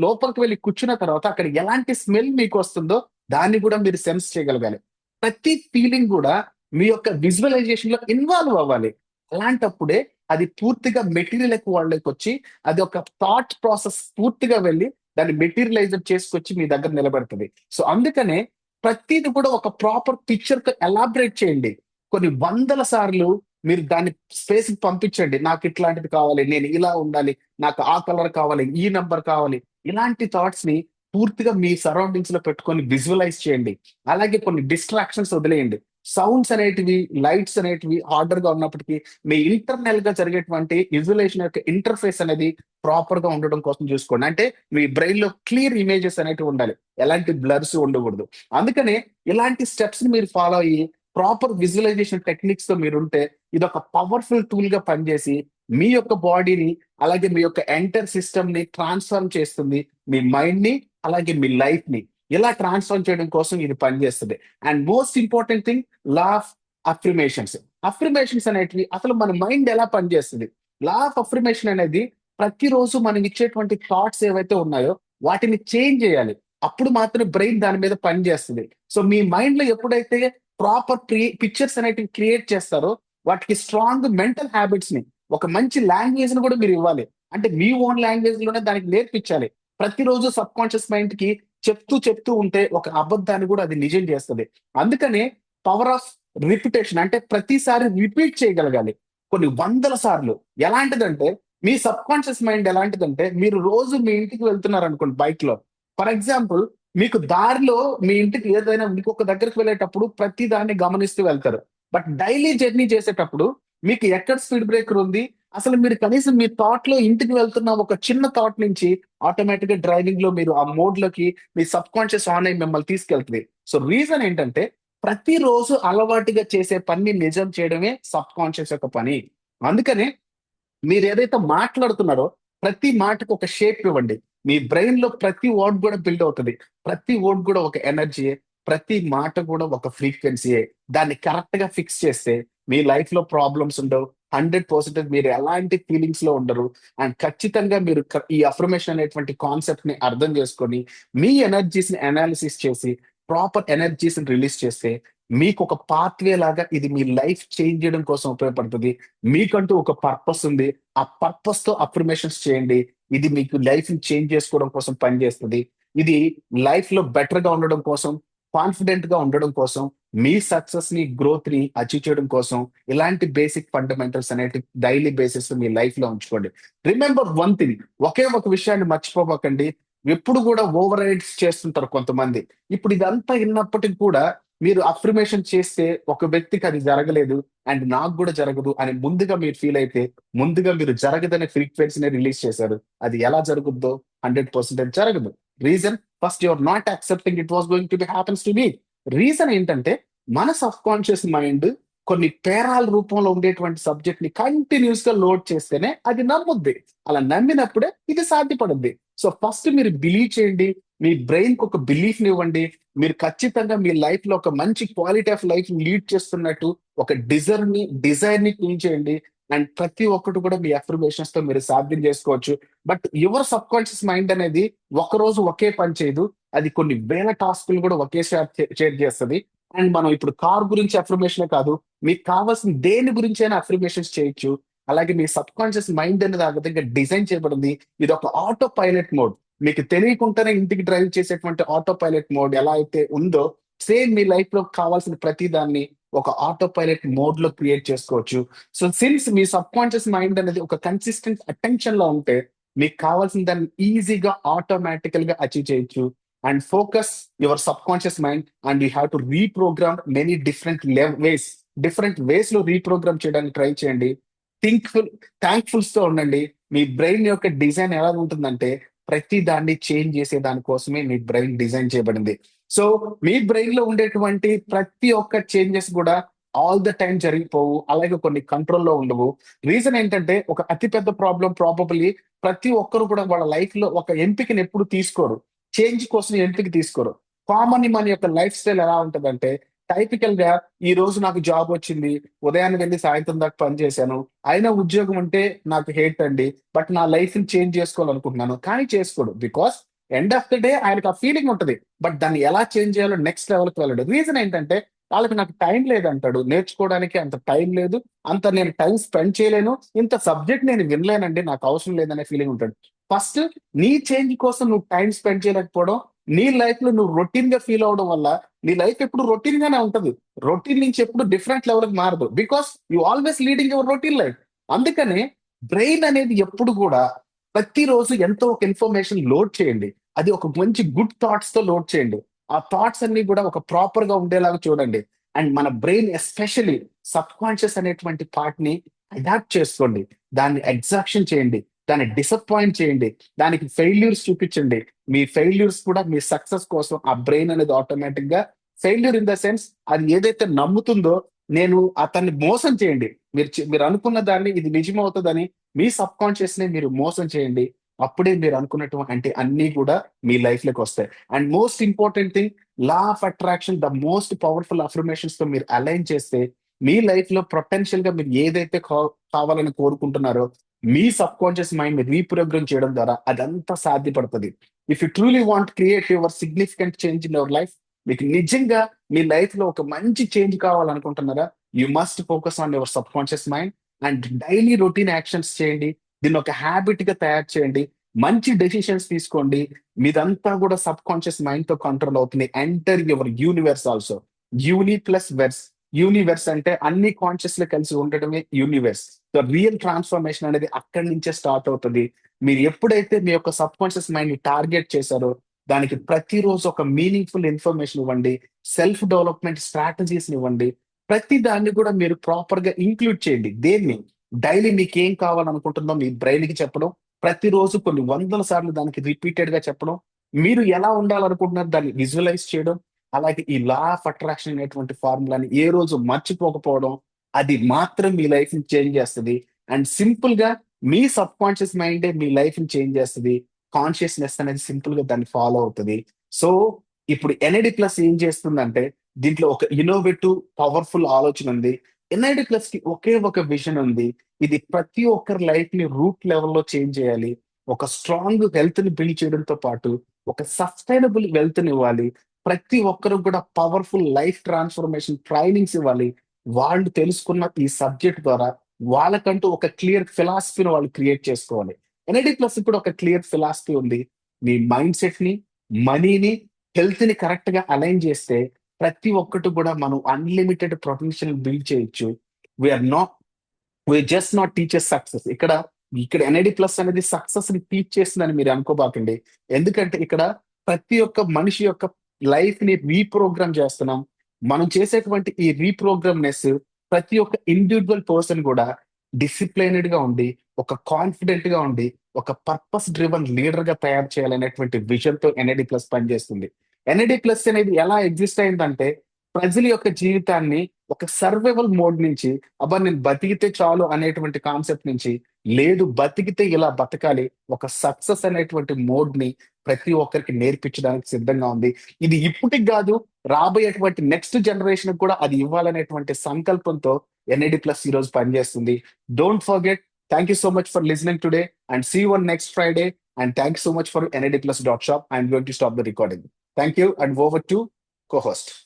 లోపలికి వెళ్ళి కూర్చున్న తర్వాత అక్కడ ఎలాంటి స్మెల్ మీకు వస్తుందో దాన్ని కూడా మీరు సెన్స్ చేయగలగాలి. ప్రతి ఫీలింగ్ కూడా మీ యొక్క విజువలైజేషన్ లో ఇన్వాల్వ్ అవ్వాలి. అలాంటప్పుడే అది పూర్తిగా మెటీరియల్ వాళ్ళకి వచ్చి అది ఒక థాట్ ప్రాసెస్ పూర్తిగా వెళ్ళి దాన్ని మెటీరియలైజ్ చేసుకొచ్చి మీ దగ్గర నిలబెడుతుంది. సో అందుకనే ప్రతిది కూడా ఒక ప్రాపర్ పిక్చర్ తో ఎలాబరేట్ చేయండి. కొన్ని వందల సార్లు మీరు దాన్ని స్పేస్ కి పంపించండి. నాకు ఇట్లాంటిది కావాలి, నేను ఇలా ఉండాలి, నాకు ఆ కలర్ కావాలి, ఈ నంబర్ కావాలి. ఇలాంటి థాట్స్ ని పూర్తిగా మీ సరౌండింగ్స్ లో పెట్టుకొని విజువలైజ్ చేయండి. అలాగే కొన్ని డిస్ట్రాక్షన్స్ వదిలేయండి. సౌండ్స్ అనేటివి, లైట్స్ అనేటివి ఆర్డర్ గా ఉన్నప్పటికీ మీ ఇంటర్నల్ గా జరిగేటువంటి విజువలైజేషన్ యొక్క ఇంటర్ఫేస్ అనేది ప్రాపర్ గా ఉండడం కోసం చూసుకోండి. అంటే మీ బ్రెయిన్ లో క్లియర్ ఇమేజెస్ అనేటివి ఉండాలి. ఎలాంటి బ్లర్స్ ఉండకూడదు. అందుకనే ఇలాంటి స్టెప్స్ ని మీరు ఫాలో అయ్యి ప్రాపర్ విజువలైజేషన్ టెక్నిక్స్ తో మీరుంటే ఇది ఒక పవర్ఫుల్ టూల్ గా పనిచేసి మీ యొక్క బాడీని అలాగే మీ యొక్క ఎంటర్ సిస్టమ్ ని ట్రాన్స్ఫార్మ్ చేస్తుంది. మీ మైండ్ ని అలాగే మీ లైఫ్ ని ఇలా ట్రాన్స్ఫార్మ్ చేయడం కోసం ఇది పనిచేస్తుంది. And most important thing law of affirmations. Affirmations అనేటివి అసలు మన మైండ్ ఎలా పనిచేస్తుంది? లా ఆఫ్ అఫర్మేషన్ అనేది ప్రతిరోజు మనం ఇచ్చేటువంటి థాట్స్ ఏవైతే ఉన్నాయో వాటిని చేంజ్ చేయాలి. అప్పుడు మాత్రం బ్రెయిన్ దాని మీద పనిచేస్తుంది. సో మీ మైండ్ లో ఎప్పుడైతే ప్రాపర్ పిక్చర్స్ అనేటివి క్రియేట్ చేస్తారో వాటికి స్ట్రాంగ్ మెంటల్ హ్యాబిట్స్ ని, ఒక మంచి లాంగ్వేజ్ ని కూడా మీరు ఇవ్వాలి. అంటే మీ ఓన్ లాంగ్వేజ్ లోనే దానికి నేర్పించాలి. ప్రతిరోజు సబ్ కాన్షియస్ మైండ్ కి చెప్తూ చెప్తూ ఉంటే ఒక అబద్ధాన్ని కూడా అది నిజం చేస్తుంది. అందుకనే పవర్ ఆఫ్ రిపిటేషన్, అంటే ప్రతిసారి రిపీట్ చేయగలగాలి కొన్ని వందల సార్లు. ఎలాంటిదంటే మీ సబ్ కాన్షియస్ మైండ్ ఎలాంటిదంటే, మీరు రోజు మీ ఇంటికి వెళ్తున్నారు అనుకోండి బైక్ లో. ఫర్ ఎగ్జాంపుల్, మీకు దారిలో మీ ఇంటికి ఏదైనా ఇంకొక దగ్గరికి వెళ్ళేటప్పుడు ప్రతి దాన్ని గమనిస్తూ వెళ్తారు. బట్ డైలీ జర్నీ చేసేటప్పుడు మీకు ఎక్కడ స్పీడ్ బ్రేకర్ ఉంది, అసలు మీరు కనీసం మీ థాట్ లో ఇంటికి వెళ్తున్న ఒక చిన్న థాట్ నుంచి ఆటోమేటిక్ గా డ్రైవింగ్ లో మీరు ఆ మోడ్ లోకి మీ సబ్ కాన్షియస్ ఆన్ అయి మిమ్మల్ని తీసుకెళ్తుంది. సో రీజన్ ఏంటంటే, ప్రతిరోజు అలవాటుగా చేసే పని నిజం చేయడమే సబ్ కాన్షియస్ యొక్క పని. అందుకనే మీరు ఏదైతే మాట్లాడుతున్నారో ప్రతి మాటకు ఒక షేప్ ఇవ్వండి. మీ బ్రెయిన్ లో ప్రతి వర్డ్ కూడా బిల్డ్ అవుతుంది. ప్రతి వర్డ్ కూడా ఒక ఎనర్జీయే. ప్రతి మాట కూడా ఒక ఫ్రీక్వెన్సీయే. దాన్ని కరెక్ట్ గా ఫిక్స్ చేస్తే మీ లైఫ్ లో ప్రాబ్లమ్స్ ఉండవు. 100% మీరు ఎలాంటి ఫీలింగ్స్ లో ఉండరు. అండ్ ఖచ్చితంగా మీరు ఈ అఫర్మేషన్ అనేటువంటి కాన్సెప్ట్ ని అర్థం చేసుకొని మీ ఎనర్జీస్ ని అనాలిసిస్ చేసి ప్రాపర్ ఎనర్జీస్ ని రిలీజ్ చేస్తే మీకు ఒక పాత్వే లాగా ఇది మీ లైఫ్ చేంజ్ చేయడం కోసం ఉపయోగపడుతుంది. మీకంటూ ఒక పర్పస్ ఉంది. ఆ పర్పస్ తో అఫర్మేషన్స్ చేయండి. ఇది మీకు లైఫ్ ని చేంజ్ చేసుకోవడం కోసం పనిచేస్తుంది. ఇది లైఫ్ లో బెటర్ గా ఉండడం కోసం, కాన్ఫిడెంట్ గా ఉండడం కోసం, మీ సక్సెస్ ని గ్రోత్ ని అచీవ్ చేయడం కోసం ఇలాంటి బేసిక్ ఫండమెంటల్స్ అనేవి డైలీ బేసిస్ మీ లైఫ్ లో ఉంచుకోండి. రిమెంబర్ వన్ థింగ్, ఒకే ఒక విషయాన్ని మర్చిపోబోకండి. ఎప్పుడు కూడా ఓవర్ రైడ్స్ చేస్తుంటారు కొంతమంది. ఇప్పుడు ఇదంతా విన్నప్పటికీ కూడా మీరు అఫర్మేషన్ చేస్తే ఒక వ్యక్తికి అది జరగలేదు అండ్ నాకు కూడా జరగదు అని ముందుగా మీరు ఫీల్ అయితే, ముందుగా మీరు జరగదనే ఫ్రీక్వెన్సీని రిలీజ్ చేశారు. అది ఎలా జరుగుద్దో 100% జరగదు. Reason, first your not accepting it was going to be happens to me. Reason ఏంటంటే, మన సబ్ కాన్షియస్ మైండ్ కొన్ని పేరాల రూపంలో ఉండేటువంటి సబ్జెక్ట్ ని కంటిన్యూస్ గా లోడ్ చేస్తేనే అది నమ్ముద్ది. అలా నమ్మినప్పుడే ఇది సాధ్యపడుద్ది. సో ఫస్ట్ మీరు బిలీవ్ చేయండి. మీ బ్రెయిన్ కి ఒక బిలీఫ్ ని ఇవ్వండి. మీరు ఖచ్చితంగా మీ లైఫ్ లో ఒక మంచి క్వాలిటీ ఆఫ్ లైఫ్ లీడ్ చేస్తున్నట్టు ఒక డిజైర్ ని క్లీన్ చేయండి. అండ్ ప్రతి ఒక్కటి కూడా మీ అఫర్మేషన్స్ తో మీరు సాధ్యం చేసుకోవచ్చు. But your subconscious mind అనేది ఒక రోజు ఒకే పని చేయదు. అది కొన్ని వేల టాస్క్లు కూడా ఒకేసారి షేర్ చేస్తుంది. అండ్ మనం ఇప్పుడు కార్ గురించి అఫర్మేషన్ కాదు, మీకు కావాల్సిన దేని గురించి అయినా అఫర్మేషన్స్ చేయొచ్చు. అలాగే మీ సబ్ కాన్షియస్ మైండ్ అనేది ఆ విధంగా డిజైన్ చేయబడింది. ఇది ఒక ఆటో పైలట్ మోడ్. మీకు తెలియకుండానే ఇంటికి డ్రైవ్ చేసేటువంటి ఆటో పైలట్ మోడ్ ఎలా అయితే ఉందో, సేమ్ మీ లైఫ్ లో కావాల్సిన ప్రతి దాన్ని ఒక ఆటో పైలట్ మోడ్ లో క్రియేట్ చేసుకోవచ్చు. సో సిన్స్ మీ సబ్ కాన్షియస్ మైండ్ అనేది ఒక కన్సిస్టెంట్ అటెన్షన్ లో ఉంటే, మీకు కావాల్సిన దాన్ని ఈజీగా ఆటోమేటికల్ గా అచీవ్ చేయొచ్చు. And focus your subconscious mind and you have to reprogram many ways. Different ways లో రీప్రోగ్రామ్ చేయడానికి ట్రై చేయండి. థింక్ఫుల్ థ్యాంక్ఫుల్స్ తో ఉండండి. మీ బ్రెయిన్ యొక్క డిజైన్ ఎలా ఉంటుందంటే, ప్రతి దాన్ని చేంజ్ చేసే దానికోసమే మీ బ్రెయిన్ డిజైన్ చేయబడింది. సో మీ బ్రెయిన్ లో ఉండేటువంటి ప్రతి ఒక్క చేంజెస్ కూడా ఆల్ ద టైం జరిగిపోవు. అలాగే కొన్ని కంట్రోల్లో ఉండవు. రీజన్ ఏంటంటే, ఒక అతిపెద్ద ప్రాబ్లం ప్రాబబుల్లీ ప్రతి ఒక్కరు కూడా వాళ్ళ లైఫ్ లో ఒక ఎంపికని ఎప్పుడు తీసుకోరు. చేంజ్ కోసం ఎంపిక తీసుకోరు. కామన్ మన యొక్క లైఫ్ స్టైల్ ఎలా ఉంటదంటే, టైపికల్ గా ఈ రోజు నాకు జాబ్ వచ్చింది, ఉదయాన్నే వెళ్ళి సాయంత్రం దాకా పని చేశాను, అయినా ఉద్యోగం అంటే నాకు హేట్ అండి, బట్ నా లైఫ్ ని చేంజ్ చేసుకోవాలనుకుంటున్నాను, కానీ చేసుకోడు. Because end of the day ఆయనకు ఆ ఫీలింగ్ ఉంటది. బట్ దాన్ని ఎలా చేంజ్ చేయాలో నెక్స్ట్ లెవెల్కి వెళ్ళడు. రీజన్ ఏంటంటే, వాళ్ళకి నాకు టైం లేదంటాడు, నేర్చుకోవడానికి అంత టైం లేదు, అంత నేను టైం స్పెండ్ చేయలేను, ఇంత సబ్జెక్ట్ నేను వినలేనండి, నాకు అవసరం లేదనే ఫీలింగ్ ఉంటాడు. ఫస్ట్ నీ చేంజ్ కోసం నువ్వు టైం స్పెండ్ చేయలేకపోవడం, నీ లైఫ్ లో నువ్వు రొటీన్ గా ఫీల్ అవడం వల్ల నీ లైఫ్ ఎప్పుడు రొటీన్ గానే ఉంటది. రొటీన్ నుంచి ఎప్పుడు డిఫరెంట్ లెవెల్ కి మారదు. Because you always leading your routine life. అందుకనే బ్రెయిన్ అనేది ఎప్పుడు కూడా ప్రతిరోజు ఎంతో ఒక ఇన్ఫర్మేషన్ లోడ్ చేయండి. అది ఒక మంచి గుడ్ థాట్స్ తో లోడ్ చేయండి. ఆ థాట్స్ అన్ని కూడా ఒక ప్రాపర్ గా ఉండేలాగా చూడండి. అండ్ మన బ్రెయిన్ ఎస్పెషల్లీ సబ్ కాన్షియస్ అనేటువంటి పార్ట్ ని అడాప్ట్ చేసుకోండి. దాన్ని ఎగ్జాక్షన్ చేయండి. దాన్ని డిసప్పాయింట్ చేయండి. దానికి ఫెయిల్యూర్స్ చూపించండి. మీ ఫెయిల్యూర్స్ కూడా మీ సక్సెస్ కోసం ఆ బ్రెయిన్ అనేది ఆటోమేటిక్ గా, ఫెయిల్యూర్ ఇన్ ద సెన్స్, అది ఏదైతే నమ్ముతుందో, నేను అతన్ని మోసం చేయండి. మీరు అనుకున్న దాన్ని ఇది నిజమవుతుందని మీ సబ్ కాన్షియస్ ని మీరు మోసం చేయండి. అప్పుడే మీరు అనుకున్నటువంటి అన్ని కూడా మీ లైఫ్ లోకి వస్తాయి. And most important thing, law of attraction, the most powerful affirmations తో మీరు అలైన్ చేస్తే, మీ లైఫ్ లో పొటెన్షియల్ గా మీరు ఏదైతే కావాలని కోరుకుంటున్నారో, మీ సబ్ కాన్షియస్ మైండ్ ని రీప్రోగ్రామ్ చేయడం ద్వారా అదంతా సాధ్యపడుతుంది. If you truly want create your significant change in your life, మీకు నిజంగా మీ లైఫ్ లో ఒక మంచి చేంజ్ కావాలనుకుంటున్నారా? You must focus on your subconscious mind and daily routine actions చేయండి. దీన్ని ఒక హ్యాబిట్ గా తయారు చేయండి. మంచి డెసిషన్స్ తీసుకోండి. మీదంతా కూడా సబ్ కాన్షియస్ మైండ్ తో కంట్రోల్ అవుతుంది. Enter your universe also. Uni plus verse. Universe అంటే అన్ని కాన్షియస్ లో కలిసి ఉండటమే యూనివర్స్. సో రియల్ ట్రాన్స్ఫర్మేషన్ అనేది అక్కడి నుంచే స్టార్ట్ అవుతుంది. మీరు ఎప్పుడైతే మీ యొక్క సబ్ కాన్షియస్ మైండ్ ని టార్గెట్ చేశారో దానికి ప్రతిరోజు ఒక మీనింగ్ఫుల్ ఇన్ఫర్మేషన్ ఇవ్వండి. సెల్ఫ్ డెవలప్మెంట్ స్ట్రాటజీస్ ఇవ్వండి. ప్రతి దాన్ని కూడా మీరు ప్రాపర్ గా ఇంక్లూడ్ చేయండి. దేన్ని? డైలీ మీకు ఏం కావాలనుకుంటుందో మీ బ్రెయిన్ కి చెప్పడం, ప్రతిరోజు కొన్ని వందల సార్లు దానికి రిపీటెడ్ గా చెప్పడం, మీరు ఎలా ఉండాలనుకుంటున్నారు దాన్ని విజువలైజ్ చేయడం, అలాగే ఈ లా ఆఫ్ అట్రాక్షన్ అనేటువంటి ఫార్ములాని ఏ రోజు మర్చిపోకపోవడం, అది మాత్రం మీ లైఫ్ ని చేంజ్ చేస్తుంది. అండ్ సింపుల్ గా మీ సబ్ కాన్షియస్ మైండే మీ లైఫ్ ని చేంజ్ చేస్తుంది. కాన్షియస్నెస్ అనేది సింపుల్ గా దాన్ని ఫాలో అవుతుంది. సో ఇప్పుడు ఎన్ఐడి ప్లస్ ఏం చేస్తుందంటే దీంట్లో ఒక ఇన్నోవేటివ్ పవర్ఫుల్ ఆలోచన ఉంది. ఎన్ఐడి ప్లస్ కి ఒకే ఒక విజన్ ఉంది. ఇది ప్రతి ఒక్కరి లైఫ్ ని రూట్ లెవెల్లో చేంజ్ చేయాలి. ఒక స్ట్రాంగ్ హెల్త్ ని బిల్డ్ చేయడంతో పాటు ఒక సస్టైనబుల్ వెల్త్ ని ఇవ్వాలి. ప్రతి ఒక్కరు కూడా పవర్ఫుల్ లైఫ్ ట్రాన్స్ఫర్మేషన్ ట్రైనింగ్స్ ఇవ్వాలి. వాళ్ళు తెలుసుకున్న ఈ సబ్జెక్ట్ ద్వారా వాళ్ళకంటూ ఒక క్లియర్ ఫిలాసఫీని వాళ్ళు క్రియేట్ చేసుకోవాలి. ఎన్ఐడి ప్లస్ ఇప్పుడు ఒక క్లియర్ ఫిలాసఫీ ఉంది. మీ మైండ్ సెట్ ని, మనీని, హెల్త్ ని కరెక్ట్ గా అలైన్ చేస్తే ప్రతి ఒక్కటి కూడా మనం అన్లిమిటెడ్ పొటెన్షియల్ బిల్డ్ చేయొచ్చు. We're not just not teacher success. ఇక్కడ ఇక్కడ ఎన్ఐడి ప్లస్ అనేది సక్సెస్ ని టీచ్ చేస్తుందని మీరు అనుకోబాకండి. ఎందుకంటే ఇక్కడ ప్రతి ఒక్క మనిషి యొక్క లైఫ్ ని రీప్రోగ్రామ్ చేస్తున్నాం. మనం చేసేటువంటి ఈ రీప్రోగ్రామ్నెస్ ప్రతి ఒక్క ఇండివిజువల్ పర్సన్ కూడా డిసిప్లైనెడ్ గా ఉండి, ఒక కాన్ఫిడెంట్ గా ఉండి, ఒక పర్పస్ డ్రివన్ లీడర్ గా తయారు చేయాలనేటువంటి విజన్ తో ఎన్ఐడి ప్లస్ పనిచేస్తుంది. ఎన్ఐడి ప్లస్ అనేది ఎలా ఎగ్జిస్ట్ అయిందంటే ప్రజల యొక్క జీవితాన్ని ఒక సర్వైవల్ మోడ్ నుంచి, అబ్బా నేను బతికితే చాలు అనేటువంటి కాన్సెప్ట్ నుంచి, లేదు బతికితే ఇలా బతకాలి, ఒక సక్సెస్ అనేటువంటి మోడ్ ని ప్రతి ఒక్కరికి నేర్పించడానికి సిద్ధంగా ఉంది. ఇది ఇప్పటికి కాదు, రాబోయేటువంటి నెక్స్ట్ జనరేషన్ కూడా అది ఇవ్వాలనేటువంటి సంకల్పంతో ఎన్ఐడి ప్లస్ ఈ రోజు పనిచేస్తుంది. Don't forget. Thank you so much for listening today and see one next Friday. And thank you so much for NID Plus.shop. I'm going to stop the recording. Thank you and over to co-host.